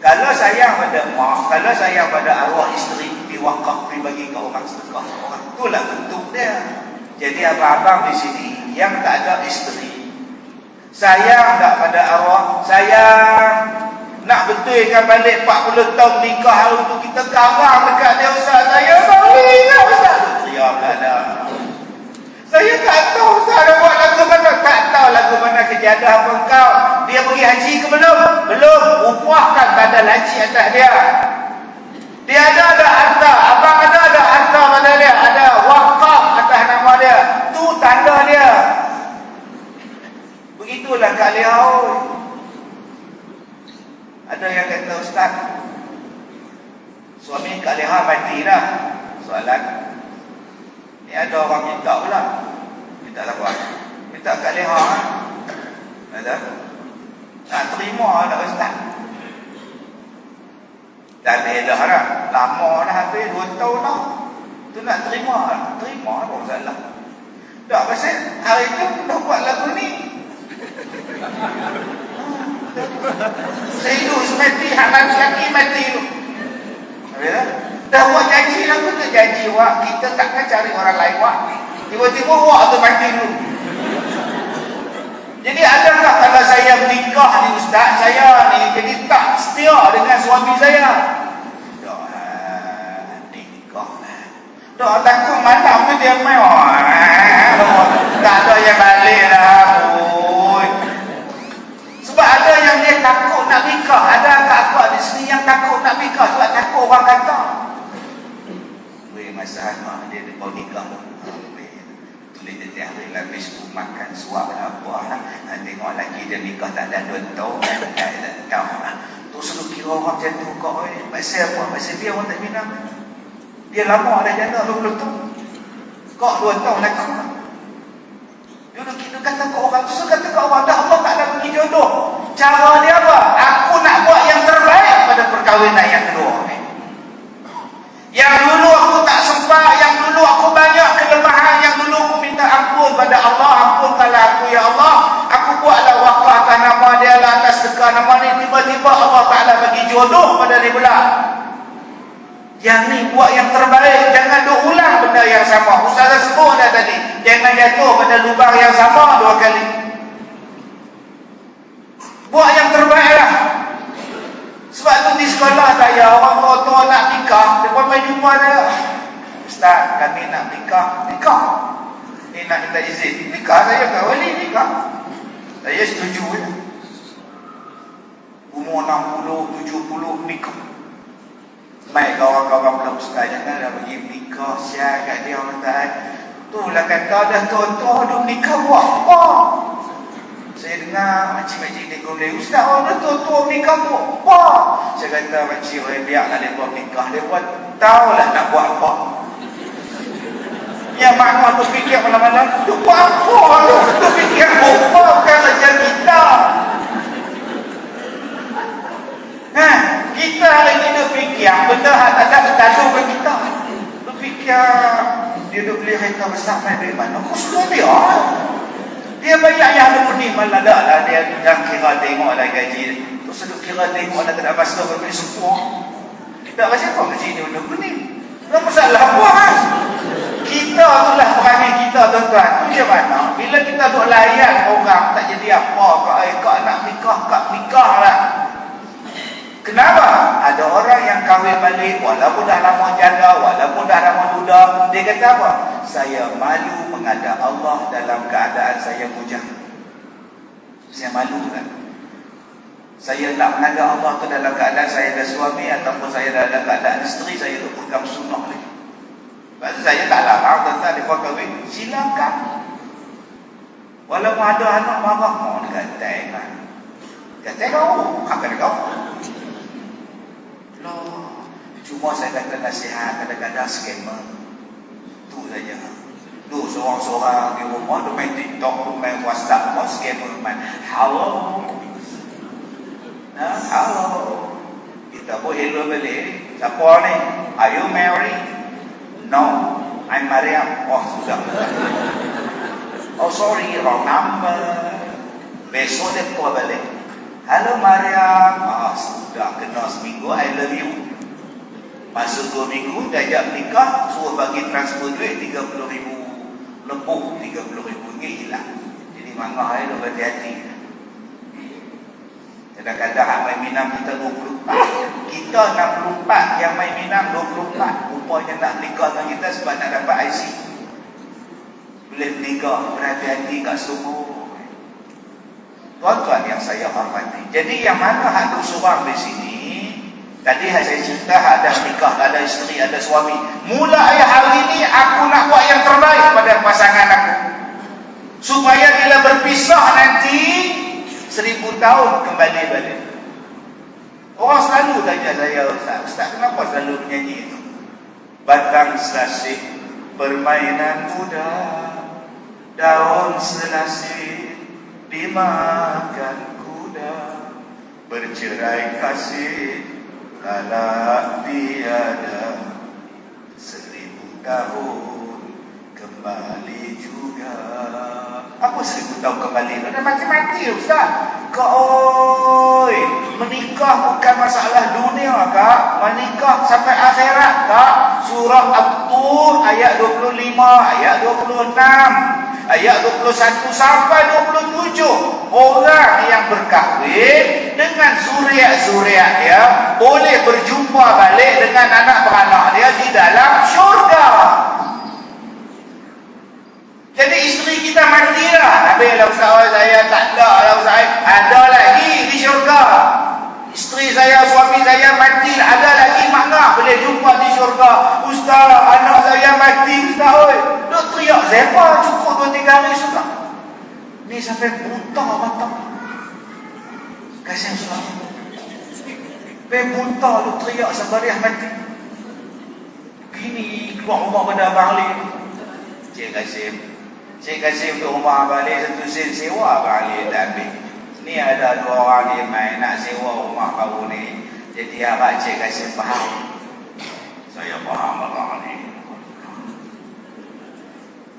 Kalau sayang pada mak, kalau sayang pada arwah isteri, diwakaf, bagi ke orang sedekah. Itulah bentuk dia. Jadi abang-abang di sini, yang tak ada isteri, sayang tak pada arwah, sayang. Nak betulkan balik 40 tahun nikah hari tu, kita karang dekat dia, Ustaz, saya balik lah Ustaz. Teriaklah dah. Saya tak tahu Ustaz nak buat lagu mana. Tak tahu lagu mana kejadah apa kau. Dia pergi haji ke belum? Belum. Upahkan tanda laci atas dia. Dia ada harta. Abang ada harta pada dia. Ada wakaf atas nama dia. Tu tanda dia. Begitulah Kak Liau. Ada yang kata, Ustaz, suami Kak Leha mati dah. Soalan, ni ada orang minta pula. Minta apa? Minta Kak Leha. Ada? Tak terima dah Ustaz. Dah dah dah. Lama dah, habis 2 tahun dah. Tu nak terima apa salah. Tak pasal hari tu dah buat lagu ni. Saya hidup semati, hak laki-laki mati tu. Dah buat janji lagu tu, janji wak, kita takkan cari orang lain wak. Tiba-tiba wak tu mati dulu. Jadi adakah kalau saya menikah ni Ustaz, saya ni jadi tak setia dengan suami saya? Nikah lah. Dok takut malam tu dia main. Tak ada yang balik lah. Sebab ada yang dia takut nak nikah. Ada kakak di sini yang takut nak nikah sebab takut orang kata. Weh, masa anak dia mau nikah. Tulis dia hari lah Facebook makan suap apa lah. Tengok lagi dia nikah tak ada 2 tahun. Tak tahu lah. Tu suruh kira orang macam tu kau. Pasal apa? Pasal dia orang tak minang. Dia lama dah janda 20 tahun. Kok 2 tahun nak kau. Dia kata ke orang. Terus kata ke orang. Dah Allah tak ada bagi jodoh. Cara dia apa? Aku nak buat yang terbaik pada perkahwinan yang kedua ni. Yang dulu aku tak sempat. Yang dulu aku banyak kelemahan. Yang dulu aku minta ampun pada Allah. Ampunkanlah aku ya Allah. Aku buatlah wakaf atas nama dia lah. Atas teka nama ni. Tiba-tiba Allah Ta'ala bagi jodoh pada dia pula. Yang ni buat yang terbaik. Jangan duk ulang benda yang sama. Ustazah sebut dah tadi. Jangan jatuh pada lubang yang sama 2 kali. Buat yang terbaik lah. Sebab tu di sekolah saya, orang tua-tua nak nikah, dia pun main jumpa dia. Ustaz, kami nak nikah. Nikah? Ni nak minta izin. Nikah saya kat wali, nikah. Saya setuju je. Umur 60, 70 nikah. Baik kawan-kawan pula ustaz, jangan dah pergi nikah siap kat dia orang tahan. Tu lah kata dah tua-tua duk nikah buat apa? Saya dengar makcik-makcik dia komplain, ustaz orang dah tua-tua nikah buat apa? Saya kata makcik, biarlah dia buat nikah. Dia buat tahulah nak buat apa. Yang makna tu fikir malam-malam, tu buat apa tu? Tu fikir apa? Bukan saja kita. Kita hari ni duk fikir benda tak ada berlalu ke kita. Duk fikir dia duk beli kereta besar dari mana? Kau suka dia? Dia banyak yang ada ni malah dah lah dia dah kira tengok lah gaji. Terus duk kira tengok lah tak ada masa berbeli semua. Tak macam apa gaji dia duk ni. Tak masalah apa kan? Kita tu lah perangai kita tuan-tuan. Macam mana? Bila kita duk layan orang tak jadi apa. Kak nak nikah, kak nikah lah. Kenapa? Ada orang yang kahwin balik walaupun dah lama janda, walaupun dah lama duda, dia kata apa? Saya malu menghadap Allah dalam keadaan saya bujang. Saya malu kan? Saya nak menghadap Allah tu dalam keadaan saya ada suami ataupun saya dalam keadaan isteri, saya tu pegang sunnah lagi. Sebab saya tak larang tentang dia kahwin, silakan. Walaupun ada anak marah, mau dikatai kan? Katai kau, akan kau. Loh, cuma saya kata nasihat kadang-kadang scammer. Tu saja. Tu seorang-seorang di rumah tu main TikTok, tu main WhatsApp, tu scammer main. Hello. Hello. Kita pun hello balik. Siapa ni? Are you married? No. I'm Mariam. Oh, sudah. Oh, sorry, wrong number. Besok dia keluar balik. Halo Mariam. Sudah kena seminggu, I love you. Masuk 2 minggu, dah ajak nikah, suruh bagi transfer duit 30,000 lebih, 30,000 ringgit hilang. Jadi mangah dia berhati-hati. Kadang-kadang hak main minang kita 24. Kita 64, yang main minang 24. Rupanya nak nikah dengan kita sebab nak dapat IC. Boleh nikah, berhati-hati kat semua. Tuan-tuan yang saya hormati. Jadi yang mana ada seorang di sini, tadi saya cerita ada nikah, ada isteri, ada suami. Mulai hari ini aku nak buat yang terbaik pada pasangan aku. Supaya bila berpisah nanti 1000 tahun kembali balik. Orang selalu tanya saya, Ustaz kenapa selalu menyanyi itu? Batang selasih, permainan muda, daun selasih dimakan kuda, bercerai kasih lalak tiada, 1000 tahun kembali juga. Apa 1000 tahun kembali? Dah mati-mati Ustaz. Kak, menikah bukan masalah dunia kak, menikah sampai akhirat kak. Surah At-Tur ayat 25, ayat 26, ayat 21 sampai 27. Orang yang berkahwin dengan zuriat-zuriat dia boleh berjumpa balik dengan anak beranak dia di dalam syurga. Jadi isteri kita mati lah. Habis lah Ustaz, saya tak ada lah Ustaz. Ada lagi di syurga. Isteri saya, suami saya mati, ada lagi makna boleh jumpa di syurga. Ustaz, anak saya mati Ustaz. Oi, duk teriak siapa cukup 2-3 hari sudah. Ni sampai buta mata. Kasih suami. Sampai buta lu teriak sampai mati. Gini keluar rumah pada Abang Ali. Cik Kasim untuk rumah Abang Ali satu sen sewa Abang Ali dah ambil. Ni ada 2 orang ni main nak sewa rumah baru ni. Jadi harap Cik Kasim faham. Saya faham Abang Ali.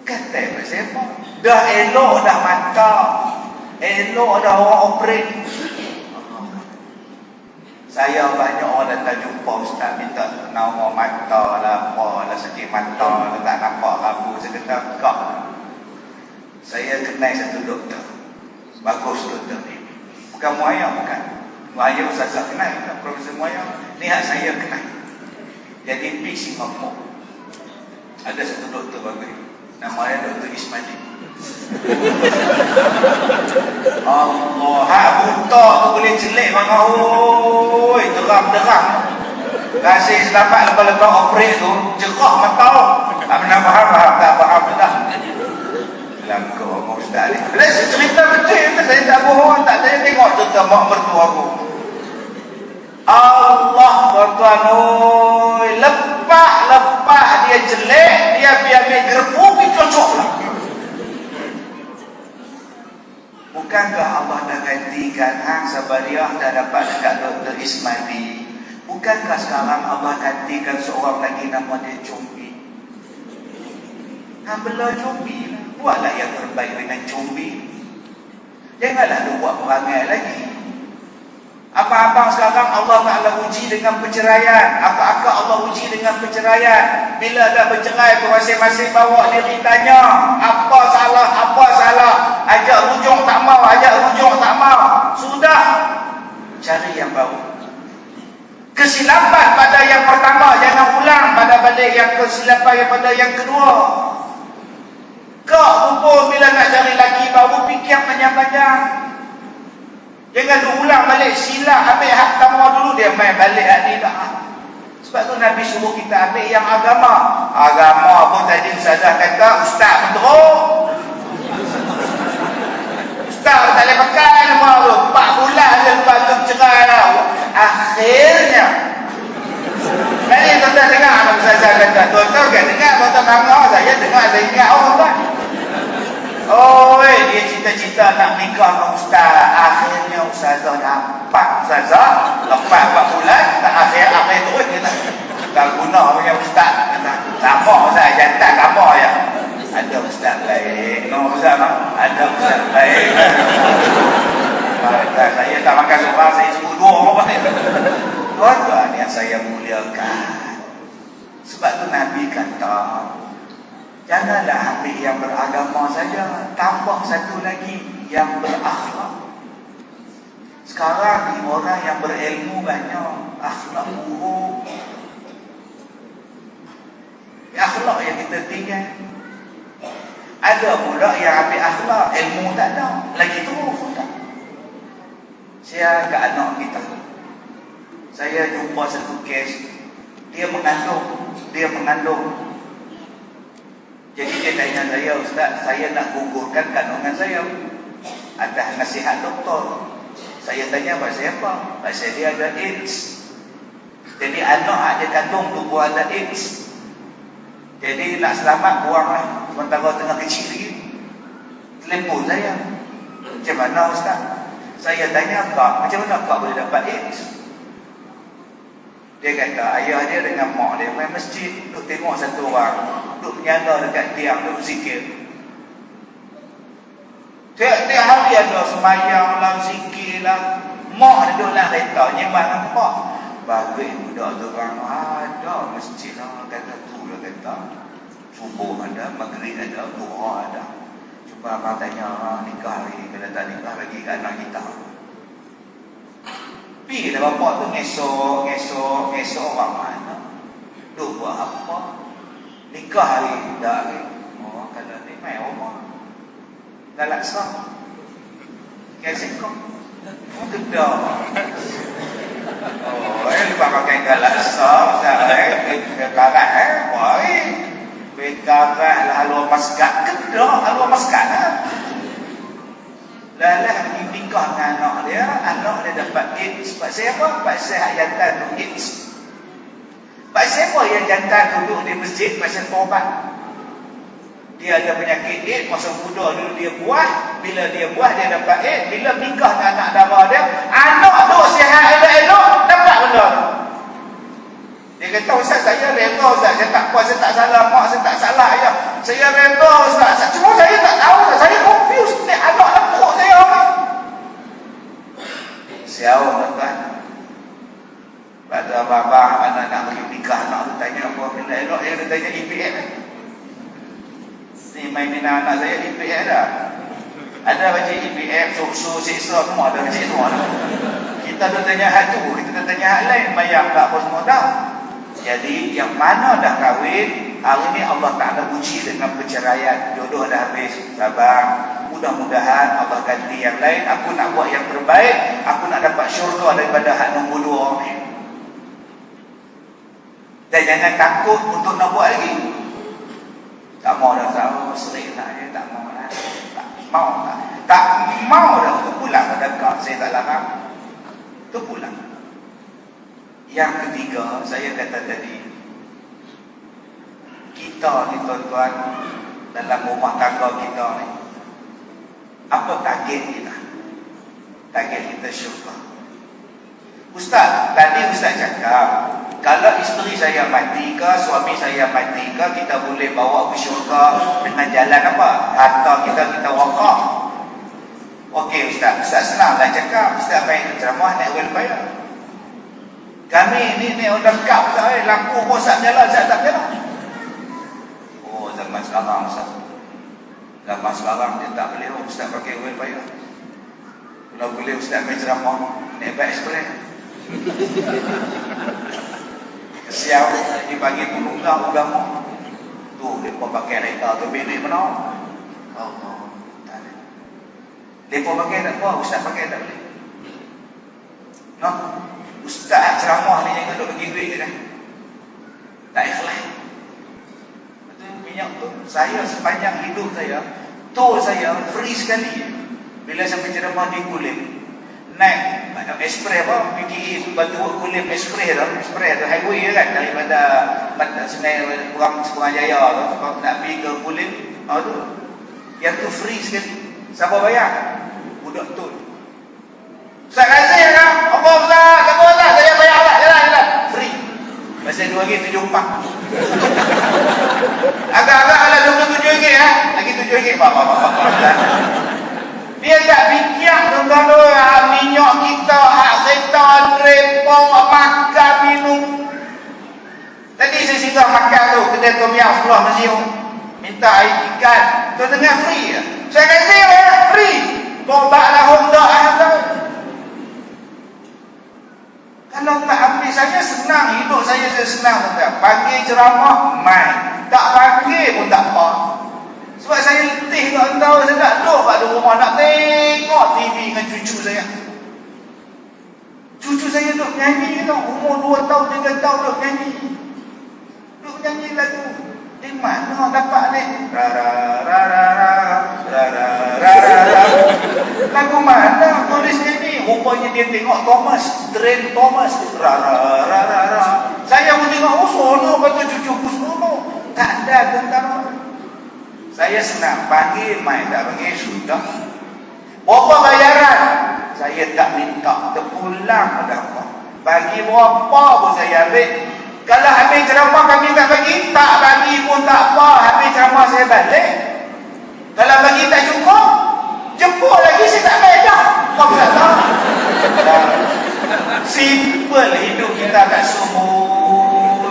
Kata siapa? Dah elok dah mantap. Elok dah orang operate. Saya banyak orang datang jumpa Ustaz minta nama mata lah, apa lah, sakit mata lah, tak nampak apa. Saya kata, kak, saya kenal satu doktor. Bagus doktor ni. Bukan Muaya, bukan. Muaya Ustaz kenal, Profesor Muaya. Ni hak saya kenal. Jadi pergi Singapura. Ada satu doktor bagus. Nama dia Dr. Ismaili. Allah, hak buta tu boleh jelek bang. Oi, terang-terang. Kasih selamat lepas-lepas operate tu, jerah mata. Tak pernah faham, tak faham dah. Langkau orang Ustaz ni. Saya cerita betul, saya tak bohong, tak saya tengok cerita mak mertua aku. Allah tuan-tuan, oi, lepas dia jelek, dia biar ambil gerbu pergi cocok lah. Bukankah Allah dah gantikan hang Sabariah dah dapat dekat Dr. Ismaili? Bukankah sekarang Allah gantikan seorang lagi nama dia Combi? Hang bela Combi lah. Buatlah yang terbaik dengan Combi. Janganlah lu buat perangai lagi. Apa-apa sekarang Allah Ta'ala uji dengan perceraian. Apa-apa Allah uji dengan perceraian. Bila dah bercerai, masing-masing bawa diri tanya, apa salah, ajak rujuk tak mau, sudah, cari yang baru. Kesilapan pada yang pertama jangan ulang pada balik yang kesilapan pada yang kedua. Kau kumpul bila nak cari laki baru, fikir panjang-panjang. Jangan ulang balik silap, ambil hak pertama dulu, dia main balik hak ni dah. Sebab tu Nabi suruh kita ambil yang agama. Agama pun tadi Ustazah kata, Ustaz menteruk. Ustaz tak boleh pakai nama tu. 4 bulan dia lepas tu cerai lah. Akhirnya mari tuan-tuan dengar apa Ustazah kata. Tuan-tuan kan dengar, tuan-tuan bangga. Saya dengar, saya ingat tuan. Oi, dia cita-cita nak nikah dengan Ustaz. Akhirnya Ustazah dapat Ustazah. Lepas 4 bulan, tak akhir terus dia tak guna punya Ustaz. Sama Ustaz, jantan gambar je. Ada Ustaz baik. No Ustaz, ada Ustaz baik. Saya tak makan seorang, saya sebut 2 orang. Tuan-tuan yang saya muliakan. Sebab tu Nabi kata, janganlah ambil yang beragama saja, tambah satu lagi yang berakhlak. Sekarang ni orang yang berilmu banyak, akhlak buruk. Akhlak yang kita tinggal. Ada pula yang ambil akhlak, ilmu tak ada, lagi teruk tak. Saya kat anak kita, saya jumpa satu kes, dia mengandung. Jadi dia tanya saya, Ustaz, saya nak gugurkan kandungan saya atas nasihat doktor. Saya tanya pasal apa? Pasal dia ada AIDS. Jadi anak dia kandung tubuh ada AIDS. Jadi nak selamat buanglah. Sementara tengah kecil lagi. Telefon saya, macam mana Ustaz? Saya tanya, Kak, macam mana Kak boleh dapat AIDS? Dia kata ayah dia dengan mak dia main masjid, duk tengok satu orang duk menyala dekat tiang, duk zikir. Tiap-tiap hari ada semayang lah, zikir lah. Mak dia duduk dalam kereta, nyembah nampak. Bagus budak tu orang, ada masjid lah, kata tu lah kata. Subuh ada, maghrib ada, duha ada. Cuba abang tanya, nikah lagi, kalau tak nikah lagi ke anak kita. Pergi dah bapak tu ngesok orang mana. Duk buat apa? Nikah hari dah hari. Oh, kalau ni mai rumah. Galak sah. Kasih kau. Gedak. Oh, lupa pakai galak sah. Karat, boy. Bekarat lah haluan maskat. Gedak, haluan maskat lah. Lah nikah dengan anak dia dapat AIDS. Pak siapa? Pak saya jantan tu AIDS. Pak siapa yang jantan duduk di masjid pasal taubat? Dia ada penyakit AIDS masa muda dulu dia buah. Bila dia buah dia dapat AIDS. Bila nikah dengan anak dara dia, anak tu sihat elok-elok dapat benda tu. Dia kata, Ustaz, saya reda Ustaz, saya tak puas, saya tak salah mak, saya tak salah ayah, saya reda Ustaz, cuma saya tak tahu, saya confused ni anak lempuk saya. Siapa tuan-tuan? Pada bapa anak nak pergi nikah, nak bertanya apa benda elok, dia tanya IPF. Ni main minat anak saya IPF dah. Ada baca IPF, susu, siksa, semua ada baca semua. Kita dah tanya hal tu, kita dah tanya hal lain, bayang tak apa semua dah. Jadi yang mana dah kahwin, hari ni Allah Ta'ala uji dengan perceraian, jodoh dah habis, sabar. Mudah-mudahan Allah ganti yang lain. Aku nak buat yang terbaik, aku nak dapat syurga daripada hak nombor 2 ni. Dan jangan takut untuk nak buat lagi. Tak mau dah tahu, serik tak dia, tak mau dah. Tak mau dah, tu pulang pada kau, saya tak larang. Tu pulang. Yang ketiga, saya kata tadi, kita ni tuan-tuan, dalam rumah tangga kita ni, apa target kita? Target kita syurga. Ustaz, tadi Ustaz cakap, kalau isteri saya mati ke, suami saya mati ke, kita boleh bawa ke syurga dengan jalan apa? Harta kita wakaf. Okey Ustaz, Ustaz senanglah cakap, Ustaz main ceramah naik welfare. Kami ni orang kap Ustaz, lampu pun Ustaz nyala, Ustaz tak nyala. Oh, zaman sekarang Ustaz. Zaman sekarang dia tak boleh Ustaz pakai welfare. Kalau boleh Ustaz main ceramah naik bike express. Siap dibagi penunggang agama. Tu depa pakai kereta tu bini mana? Allah. Tak ada. Depa pakai tak apa, Ustaz pakai tak boleh. Noh. Ustaz ceramah ni yang duduk bagi duit je dah. Tak ikhlas. Betul minyak tu saya sepanjang hidup saya, tol saya free sekali. Bila sampai ceramah di Kulim, naik express apa, PKE Batu Kulim express tu highway kan, daripada Senai Kurang Jaya tu nak pergi ke Kulim, tu yang tu free sekali. Siapa bayar? Budak tol. Ustaz kasih kan? Apa Ustaz? Siapa Ustaz? Saya bayar lah. Jalan. Free. Masa RM2, RM7. Agak-agak ala RM27 ya. Lagi RM7. Bapak. Dia tak fikir tentang minyak kita, hak setan, repong, makan, minum. Tadi saya singgah makan tu, kedai tom yam sebelah museum. Minta air ikan. Tu tengah free ya. Saya kasih ya, free. Tobaklah Honda ahli. Kalau tak ambil saya senang, hidup saya senang. Panggil ceramah, main. Tak panggil pun tak apa. Sebab saya letih tak tahu, saya tak duduk pada rumah nak tengok TV dengan cucu saya. Cucu saya duduk nyanyi tu, umur 2 tahun, 3 tahun duduk nyanyi. Duduk nyanyi lagu. Di mana dapat ni? Lagu mana tulisnya ni? Rupanya dia tengok Thomas, Train Thomas. Saya pun tengok, sono kata cucuku sono. Tak ada tentang. Saya senang, panggil main, tak panggil sudah. Berapa bayaran? Saya tak minta, terpulang pada apa. Bagi berapa pun saya ambil. Kalau habis ceramah kami tak bagi, tak bagi pun tak apa. Habis ceramah saya balik. Kalau bagi tak cukup, jemput lagi saya tak bayar dah. Kau tak? Simple hidup kita kat sumur.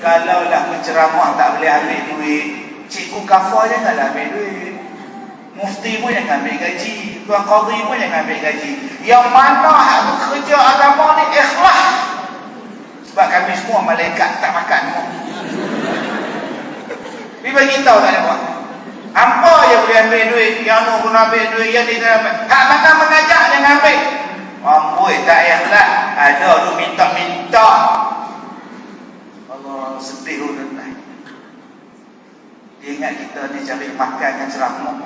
Kalau dah penceramah tak boleh ambil duit, cikgu kafar janganlah ambil duit. Mufti pun jangan ambil gaji, tuan qadhi pun jangan ambil gaji. Yang mana hak bekerja agama ni ikhlas. Sebab kami semua malaikat tak makan. Dia bagi tahu tak ada buat. Hampa je boleh ambil duit. Yang nak guna ambil duit, yang tidak ambil. Hak makan mengajak jangan ambil. Amboi, tak payahlah. Ada tu minta-minta. Allah, sedih tuan-tuan. Dia ingat kita ni cari makan yang ceramah.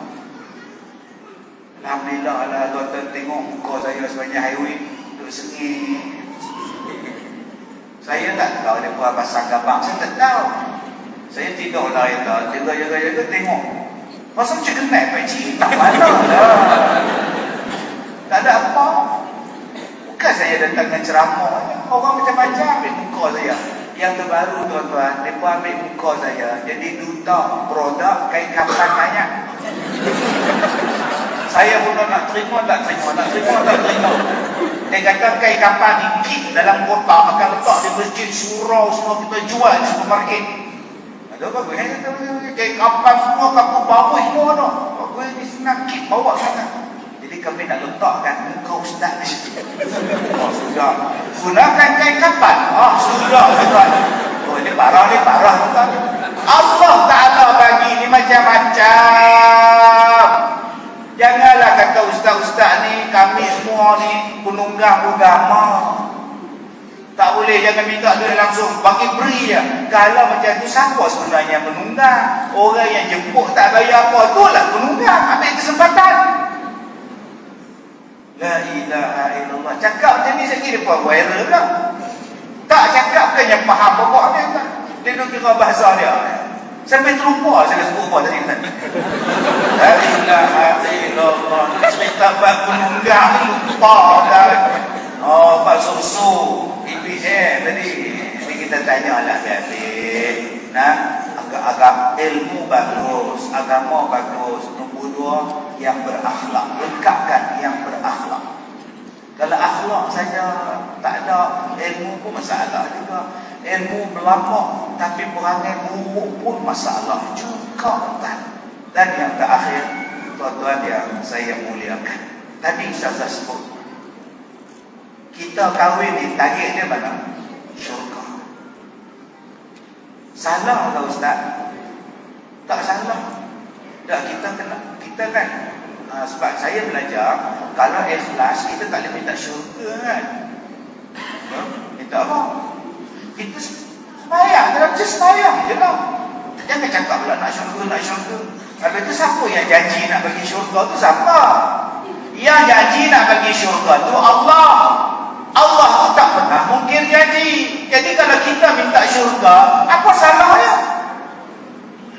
Alhamdulillah lah tuan-tuan tengok muka saya sepanjang highway duduk sengit. Saya tak tahu dia buat pasang gabang, saya tak tahu. Saya tidur lah itu, jaga tengok. Masa macam kenal pakcik, tak mana lah. Tak ada apa. Bukan saya datang dengan ceramah. Orang macam-macam ambil muka saya. Yang terbaru tuan-tuan, mereka ambil muka saya jadi duta produk kain kapan banyak. Saya pun nak terima. Dia kata kain kapan ni kit dalam kotak akan letak di masjid, surau semua kita jual di supermarket. Ada bagus kain kapan semua, kapal bagus semua tu. Bagus ni senang kit bawa sana. Jadi kami nak letakkan muka ustaz di situ. Oh sudah. Gunakan kain kapan? Oh sudah tuan. Oh ini parah tuan. Allah Ta'ala bagi ni macam-macam. Janganlah kata ustaz-ustaz ni, kami semua ni penunggang agama. Tak boleh jangan minta duit langsung, bagi beri je. Kalau macam tu, siapa sebenarnya penunggang? Orang yang jemput tak bayar apa, itulah penunggang. Ambil kesempatan. La ilaha illallah. Cakap macam ni saya kira buat viral lah. Tak cakap bukan yang faham pokok dia tak. Dia duduk kira bahasa dia. Sampai terlupa saya sebut apa tadi. La ilaha illallah. Cerita bab penunggang lupa dah. Oh, Pak Susu EPM tadi. Ini kita tanya lah Habib. Nah, agak ilmu bagus, agama bagus. Nombor 2, yang berakhlak. Lekapkan yang berakhlak. Kalau akhlak saja tak ada, ilmu pun masalah juga. Ilmu melampau tapi perangai buruk pun masalah juga kan. Dan yang terakhir, tuan-tuan yang saya muliakan, tadi Ustaz sebut, kita kahwin ni target dia mana? Syurga. Salah tak Ustaz? Tak salah. Tak, kita kan sebab saya belajar, kalau ikhlas kita tak boleh minta syurga kan. Minta apa? Kita sembahyang, dalam je sembahyang je lah. Jangan cakap pula nak syurga. Habis tu siapa yang janji nak bagi syurga tu siapa? Yang janji nak bagi syurga tu Allah. Allah tu tak pernah mungkir janji. Jadi kalau kita minta syurga, apa salahnya?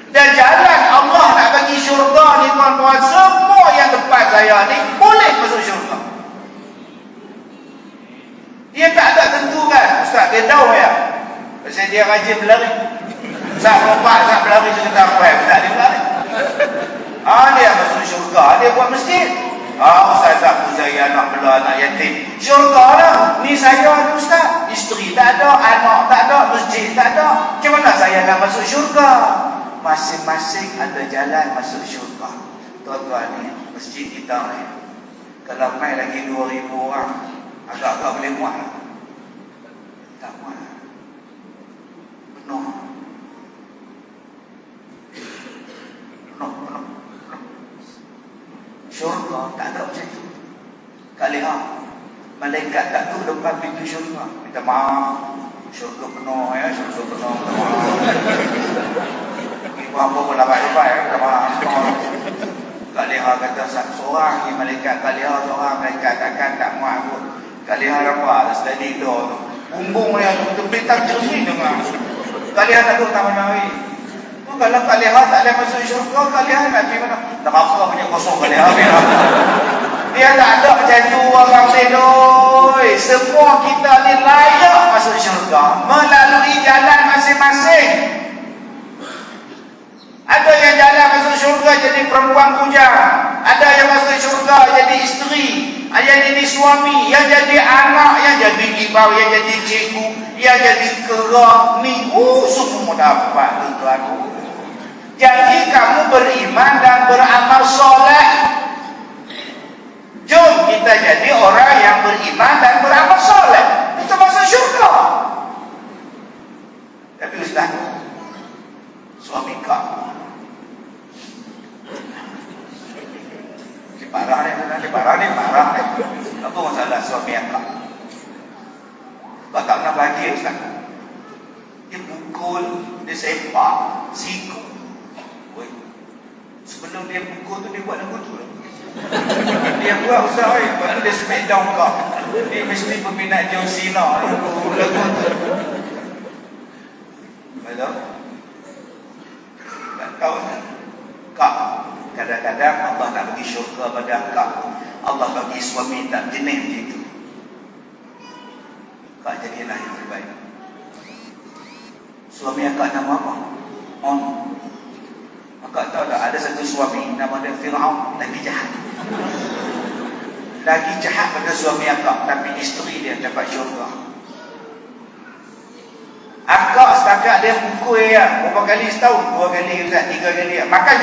Dan jalan Allah nak bagi syurga ni tuan-tuan, semua yang depan saya ni boleh masuk syurga. Dia tak ada tentukan. Ustaz dia tahu ya. Pasal dia rajin berlari. Ustaz lompat, Ustaz berlari sekitar apa? Ustaz dia berlari. Dia masuk syurga, dia buat masjid. Ustaz Pujaya nak bela anak yatim. Syurga lah. Ni saya Ustaz, isteri tak ada, anak tak ada, masjid tak ada. Macam mana saya nak masuk syurga? Masing-masing ada jalan masuk syurga. Tuan-tuan ni, masjid kita ni, kalau main lagi 2,000 orang, agak-agak boleh muat. Tak muat. Penuh. Syurga tak ada macam tu. Kak lihat, malaikat tak duduk depan pintu syurga. Minta maaf, syurga penuh ya, syurga penuh. Ibu apa pun lapak-lapak ya, minta maaf. Kak lihat kata seorang ni malaikat, Kak lihat seorang malaikat takkan tak muat pun. Kak lihat apa, steady door tu. Bumbung yang terbetak cermin dengan. Kak lihat tak duduk taman nawi. Kalau Kak Leha tak boleh masuk syurga, Kak Leha nak pergi mana? Tak apa-apa punya kosong Kak Leha. Dia tak ada macam tu orang sedoi. Semua kita ni layak masuk syurga melalui jalan masing-masing. Ada yang jalan masuk syurga jadi perempuan bujang, ada yang masuk syurga jadi isteri, yang jadi suami, yang jadi anak, yang jadi ibu, yang jadi cikgu, yang jadi kerak ni. Semua dapat tuan-tuan. Jadi kamu beriman dan beramal soleh. Jom kita jadi orang yang beriman dan beramal soleh. Kita masuk syurga. Tapi Ustaz, suami kamu Parah ni. Apa masalah suami akak? Akak tak pernah bahagia Ustaz. Dia pukul, dia sepak, siku. Sebelum dia pukul tu dia buat lagu tu. Dia buat usaha lepas tu dia smack down kau. Dia mesti peminat John Cena lagu tu. Betul? Tak tahu tak? Kak, kadang-kadang Allah tak bagi syurga pada kak. Allah bagi suami tak jenis macam itu. Kak jadilah yang terbaik. Suami akak nama apa? On. Akak tahu tak ada satu suami nama dia Fir'aun, lagi jahat. Lagi jahat pada suami akak, tapi isteri dia dapat syurga. Akak setakat dia pukul ya, berapa kali setahun? 2 kali Ustaz, 3 kali. Makan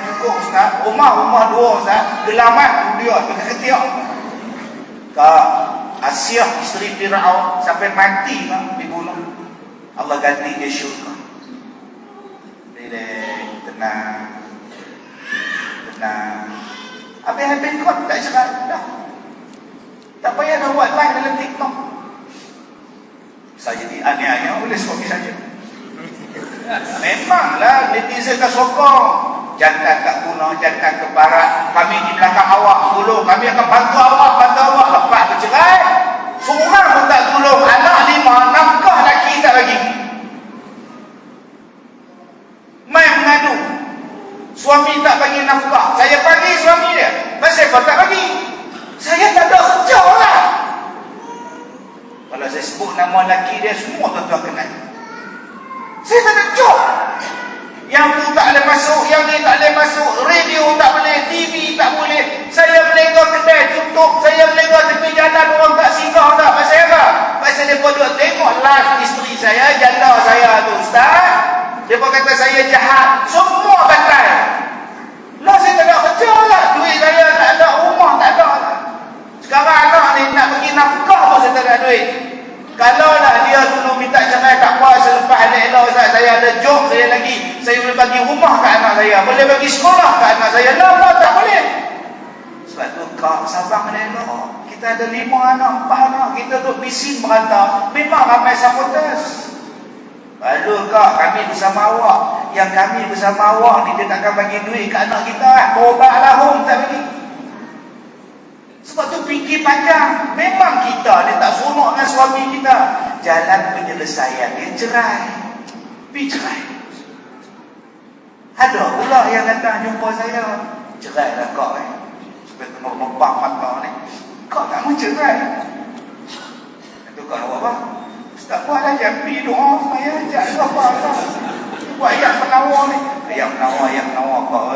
cukup Ustaz. Rumah 2 Ustaz. Gelamat dia pakai ketiak. Kak Asyah isteri Fir'aun sampai mati kan dibunuh. Allah ganti dia syurga. Tenang. Habis kau tak cerai dah. Tak payah dah buat live dalam TikTok. Saya jadi aneh-aneh boleh suami saja. Memanglah netizen dah sokong. Jantan tak guna, jantan ke barat. Kami di belakang awak tolong. Kami akan bantu awak. Lepas bercerai, seorang pun tak tolong. Anak 5, nafkah laki tak bagi. Mai mengadu. Suami tak bagi nafkah. Saya bagi suami dia. Kenapa kau tak bagi? Saya tak ada kerja lah. Kalau saya sebut nama lelaki dia, semua tuan-tuan kenal. Saya tak ada job. Yang tu tak boleh masuk, yang ni tak boleh masuk, radio tak boleh, TV tak boleh. Saya melega kedai tutup, saya melega tepi jalan, orang tak singgah tak. Pasal apa? Pasal mereka duduk tengok live isteri saya, janda saya tu Ustaz. Mereka kata saya jahat. Semua bantai. Lah saya tak ada kerja lah. Duit saya tak ada, rumah tak ada lah. Sekarang anak ni nak pergi nafkah pun saya tak ada duit. Kalau lah dia dulu minta cerai tak puas selepas elok Ustaz, saya ada job saya lagi. Saya boleh bagi rumah kat anak saya. Boleh bagi sekolah kat anak saya. Lah tak boleh. Sebab tu kak sabar elok. Kita ada 5 anak, 4 anak. Kita duduk bising merantau. Memang ramai supporters. Lalu kak kami bersama awak. Yang kami bersama awak ni dia takkan bagi duit kat anak kita. Berobatlah home tak bagi. Sebab tu fikir panjang. Memang kita dia tak seronok dengan suami kita. Jalan penyelesaian dia cerai. Pergi cerai. Ada pula yang datang jumpa saya. Cerai lah kau Supaya tengok membak mata ni. Kau tak mau cerai. Itu kau nak buat apa? Ustaz buatlah jampi doa supaya ajak apa. Buat ayat penawar ni. Ayat penawar kau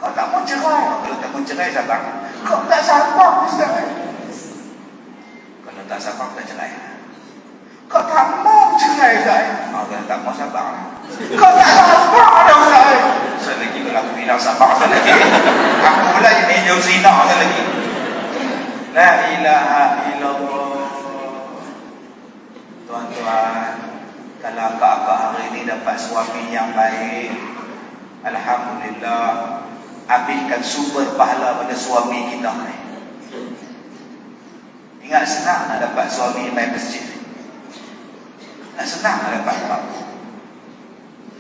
Kau tak mau cerai. Kalau tak mau cerai sabar. Kau tak sabar Ustaz. Kalau tak sabar tak cerai. Kau tak mau cerai Ustaz. Kalau tak mau sabar. Kau tak sabar dah Ustaz. Saya lagi kalau aku bilang sabar saya lagi. Aku pula jadi jauh sinar saya lagi. La ilaha illallah. Tuan-tuan, kalau kakak hari ini dapat suami yang baik, alhamdulillah. Ambilkan sumber pahala pada suami kita ni. Ingat senang nak dapat suami main masjid. Nak senang nak dapat abang.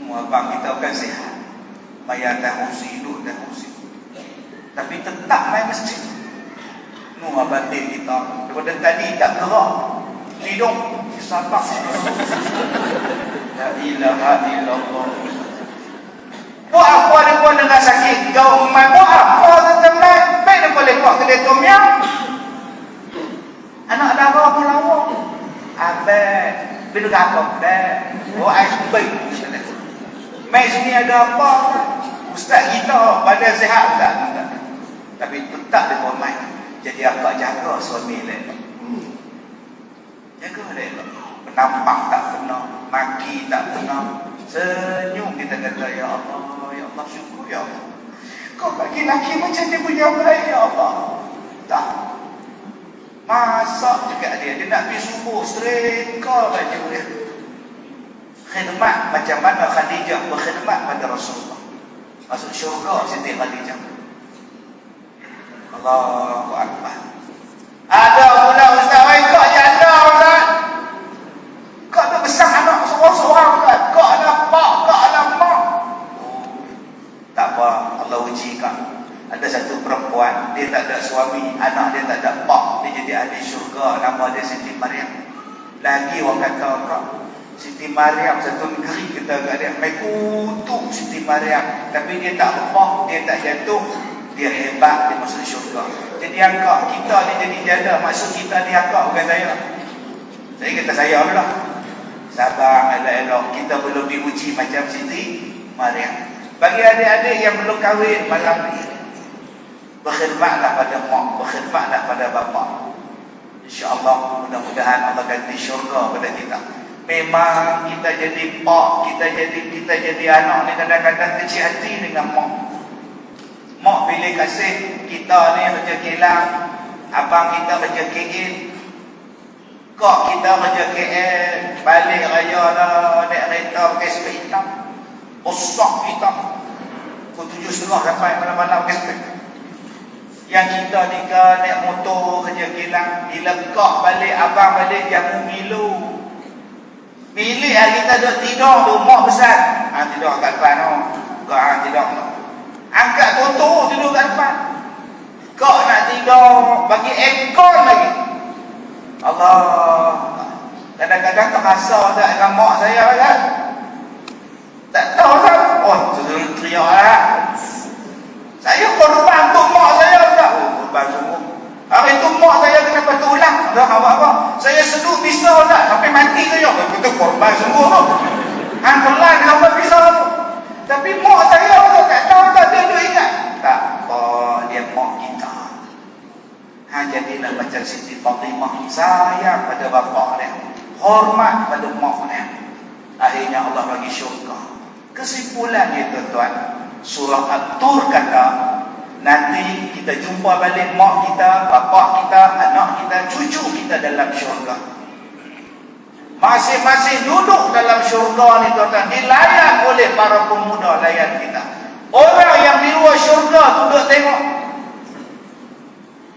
Abang kita bukan sihat. Bayar tahusi, duduk tahusi. Tapi tetap main masjid. Abang kita. Daripada tadi tak gerak. Hidung sabar. La ilaha illallah. Buat apa dia buat dengan sakit kau umat? Buat apa teman? Baik dia boleh buat kedai tom yam. Anak darah pun lawak. Abang bila kakak buat ais baik. Mai sini ada apa? Ustaz kita badan sihat Ustaz. Tapi tetap dia buat mai. Jadi akak jaga suami dia. Jaga dia. Penampak tak benar, maki tak benar. Senyum kita kata ya Allah syukur ya Allah. Kau bagi laki macam dia punya baik ya Allah. Tak. Masak dekat dia nak pergi subuh setrika baju dia. Khidmat macam mana Khadijah berkhidmat pada Rasulullah. masuk syurga Siti Khadijah. Allahu Akbar. Ada pula ustaz, kau janda ustaz. Kau tu besar anak seorang-seorang ustaz. Kau ada mak, kau ada mak. Oh, tak apa, Allah uji kau. Ada satu perempuan, dia tak ada suami, anak dia tak ada pak, dia jadi ahli syurga, nama dia Siti Maryam. Lagi orang kata orang Siti Maryam satu negeri kita kat dia, mai kutuk Siti Maryam, tapi dia tak lemah, dia tak jatuh, dia hebat, dia masuk syurga. Jadi akak kita ni jadi janda, maksud kita ni akak bukan saya. Saya kata saya Allah. Sabar, elok-elok, kita belum diuji macam Siti Maryam. Bagi adik-adik yang belum kahwin malam ni, berkhidmatlah pada mak, berkhidmatlah pada bapa. InsyaAllah mudah-mudahan Allah ganti syurga pada kita. Memang kita jadi pak, kita jadi anak ni kadang-kadang kecil hati dengan mak. Mak bila kasih kita ni kerja kilang, abang kita kerja KL, kak kita kerja KL, balik raya dah naik kereta pakai sepeda hitam, rosak kita pukul 7.30 sampai malam-malam pakai sepeda. Yang kita ni ke naik motor kerja kilang, bila kak balik, abang balik jamu milu. Bilik kita duduk tidur tu, mak besar. Tidur kat depan tu. Kak tidur tu. Angkat kotor tidur kat depan. Kak nak tidur, bagi aircon lagi. Allah. Kadang-kadang terasa tak dengan mak saya kan? Tak tahu tak? Oh, sudah teriak lah. Saya korban untuk mak saya tak? Oh, korban sungguh. Hari itu mak saya kena patut ulang. Tak apa-apa. Saya sedut pisau tak? Sampai mati saya. Betul korban sungguh tu. Pelan sampai pisau tu. Tapi mak saya tu tak tahu tak? Dia duk ingat. Tak apa. Dia mak kita. Jadilah macam Siti Fatimah. Sayang pada bapa dia. Hormat pada mak dia. Akhirnya Allah bagi syurga. Kesimpulannya tuan-tuan, surah At-Tur kata, nanti kita jumpa balik mak kita, bapa kita, anak kita, cucu kita dalam syurga. Masing-masing duduk dalam syurga ni tuan-tuan, dilayan oleh para pemuda layan kita. Orang yang di luar syurga duduk tengok.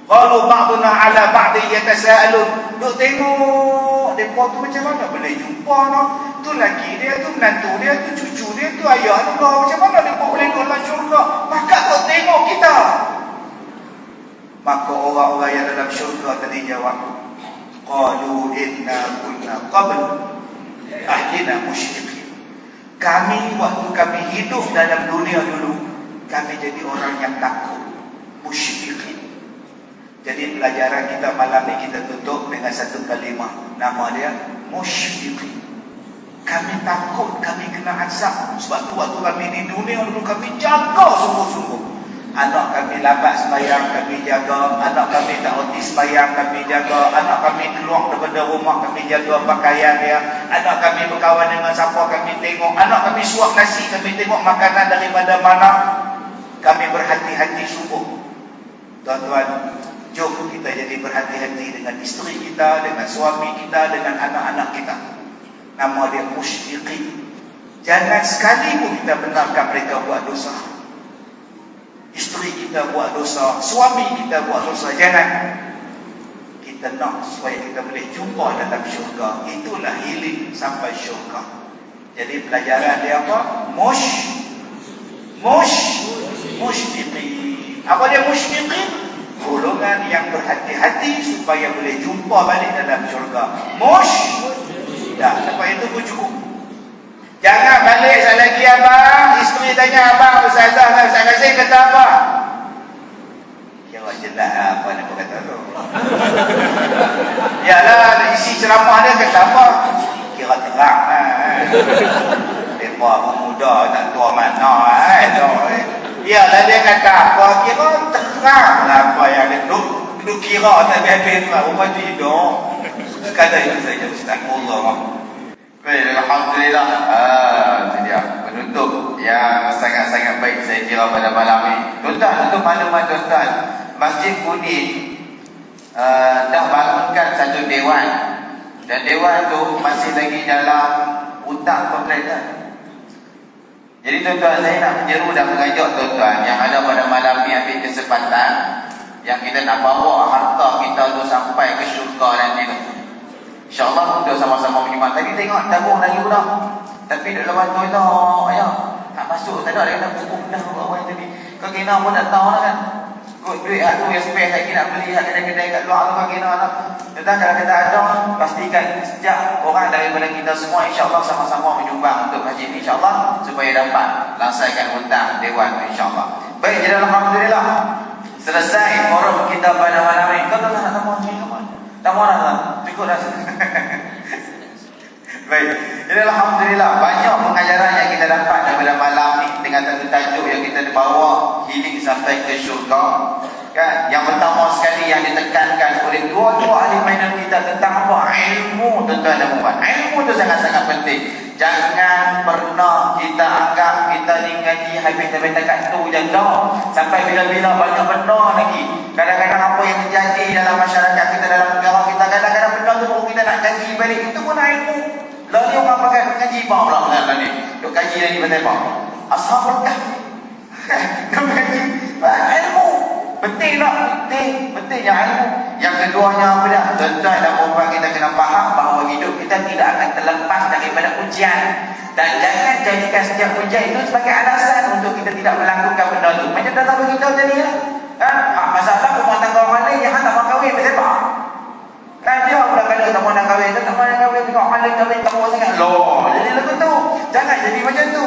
Qalu ba'duna ala ba'di yatasaalun. Duduk tengok depa tu macam mana boleh jumpa no? Tu laki dia tu, menantu dia tu, cucu dia tu, ayah dia tu, macam mana depa boleh duduk dalam syurga? Maka tu tengok kita. Maka orang-orang yang dalam syurga tadi jawab, qalu inna kunna qabl ahlina musyrikin. Kami waktu kami hidup dalam dunia dulu, kami jadi orang yang takut, musyrikin. Jadi pelajaran kita malam ni kita tutup dengan satu kalimah, nama dia musyrikin. Kami takut, kami kena azab. Sebab tu waktu kami di dunia dulu kami jaga sungguh-sungguh. Anak kami lambat sembahyang, kami jaga. Anak kami tak reti sembahyang, kami jaga. Anak kami keluar daripada rumah, kami jaga pakaian dia. Anak kami berkawan dengan siapa, kami tengok. Anak kami suap nasi, kami tengok makanan daripada mana. Kami berhati-hati sungguh. Tuan-tuan, jom kita jadi berhati-hati dengan isteri kita, dengan suami kita, dengan anak-anak kita. Nama dia musyrikin. Jangan sekali pun kita benarkan mereka buat dosa. Isteri kita buat dosa, suami kita buat dosa, jangan. Kita nak supaya kita boleh jumpa dalam syurga. Itulah healing sampai syurga. Jadi pelajaran dia apa? Musyrikin. Apa dia musyrikin? Golongan yang berhati-hati supaya boleh jumpa balik dalam syurga. Dah, lepas itu pun cukup. Jangan balik sekali lagi abang, isteri tanya abang, Ustazah dan Ustaz Kazim kata apa? Jawab jelas apa nak kata tu. Yalah, isi ceramah dia kata apa? Kira terang mereka pemuda tak tua mana Yalah dia kata apa? Kira terang lah apa yang dia duk kira tak habis-habis lah. Rumah tidur. Sekadar itu saja Ustaz. Allah. Baik, alhamdulillah. Itu dia penutup yang sangat-sangat baik saya kira pada malam ini. Tuan-tuan, untuk maklumat tuan-tuan, Masjid Kuning dah bangunkan satu dewan, dan dewan tu masih lagi dalam hutang kontraktor. Jadi tuan-tuan, saya nak menyeru dan mengajak tuan-tuan yang ada pada malam ni ambil kesempatan yang kita nak bawa harta kita tu sampai ke syurga nanti tu. InsyaAllah kita sama-sama menyimak. Tadi tengok tabung lagi pula. Tapi dalam bantu itu, ayah nak masuk tak ada lagi nak buku dah orang tadi. Kau kena pun tak tahu lah kan. Kau duit aku yang spare lagi nak beli kat kedai-kedai kat luar tu kau kena lah. Tentang kalau kita ada, pastikan setiap orang daripada kita semua insyaAllah sama-sama menyumbang untuk masjid ni insyaAllah supaya dapat laksaikan hutang dewan insyaAllah. Baik, jadi alhamdulillah selesai forum kita pada malam ini. Kau tak nak tambah ni apa? Tambah dah, cukup dah. Baik, jadi alhamdulillah banyak pengajaran yang kita dapat daripada malam ni dengan tajuk yang kita bawa healing sampai ke syurga. Kan? Yang pertama sekali yang ditekankan oleh dua-dua ahli panel kita tentang apa? Ilmu, tuan-tuan dan puan. Ilmu itu sangat-sangat penting. Jangan pernah kita anggap kita ni ngaji habis-habis dekat tu je dah. Sampai bila-bila banyak benda lagi. Kadang-kadang apa yang terjadi dalam masyarakat kita, dalam negara kita, kadang-kadang benda tu baru kita nak kaji balik. Itu pun ilmu. Lalu orang pakai kaji apa pula dengan ni? Duk kaji lagi pasal apa? Ashabul Kahfi. Duk kaji ilmu. Penting tak? Penting yang ilmu. Yang keduanya apa dah? Tuan-tuan dan puan kita kena faham bahawa hidup kita tidak akan terlepas daripada ujian. Dan jangan jadikan setiap ujian itu sebagai alasan untuk kita tidak melakukan benda itu. Macam dalam kita tadi ya. Masalah rumah tangga orang lain yang tak mahu kahwin, betul tak? Kan dia pula kata tak mahu nak kahwin, tak mahu nak kahwin, tengok orang lain kahwin, tak mahu sangat. Loh, jadi lagu tu. Jangan jadi macam tu.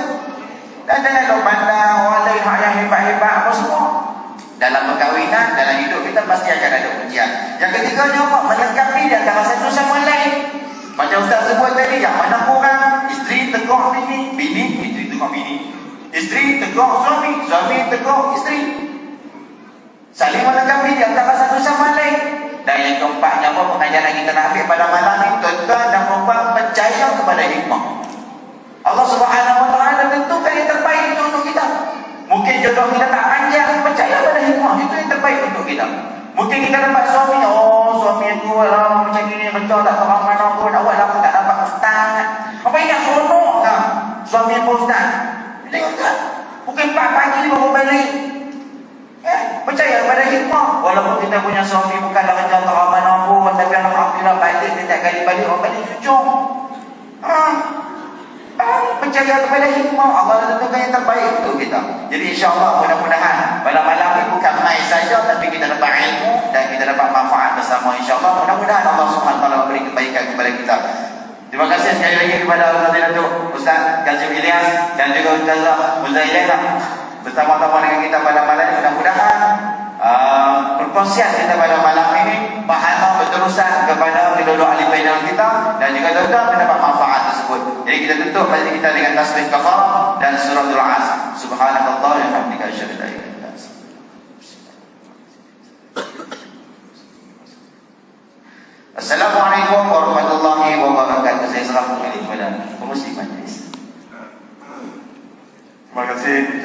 Dan jangan dok pandang orang lain hak yang hebat-hebat apa semua. Dalam perkahwinan, dalam hidup kita pasti akan ada ujian. Yang ketiganya apa? Melengkapi di antara satu sama lain. Macam Ustaz sebut tadi, yang mana kurang? Isteri tegur bini, isteri tegur bini. Isteri tegur suami, suami tegur isteri. Saling melengkapi di antara satu sama lain. Dan yang keempatnya apa? Pengajaran kita nak ambil pada malam ini, tuan-tuan dan puan percaya kepada hikmah. Allah Subhanahu Wa Taala tentukan yang terbaik untuk kita. Mungkin jodoh kita tak panjang, percaya pada hikmah, itu yang terbaik untuk kita. Mungkin kita dapat suami, suami aku lah macam ni, kerja tak tahu mana pun, awal aku tak dapat ustaz. Apa ingat seronok tak suami aku ustaz? Tengok tak? Mungkin 4 pagi baru balik. Percaya pada hikmah. Walaupun kita punya suami bukanlah kerja tak tahu mana pun, tapi alhamdulillah balik, setiap kali balik, orang balik sujud. Percaya kepada hikmah. Allah tentukan yang terbaik untuk kita. Jadi insyaAllah mudah-mudahan pada malam ini bukan main saja, tapi kita dapat ilmu dan kita dapat manfaat bersama insyaAllah. Mudah-mudahan Allah SWT memberi kebaikan kepada kita. Terima kasih sekali lagi kepada Ustaz Kazim Ilyas dan juga Ustazah Muzailah bersama-sama dengan kita pada malam ini. Mudah-mudahan perkongsian kita pada malam ini pahala berterusan kepada kedua-dua ahli panel kita dan juga tuan-tuan mendapat manfaat tersebut. Jadi kita tutup majlis kita dengan tasbih kafarah dan suratul Asr. Subhanallah wa bihamdihi asyhadu an la ilaha illa anta. Assalamualaikum warahmatullahi wabarakatuh. Saya serahkan kepada pengurusi majlis. Terima kasih.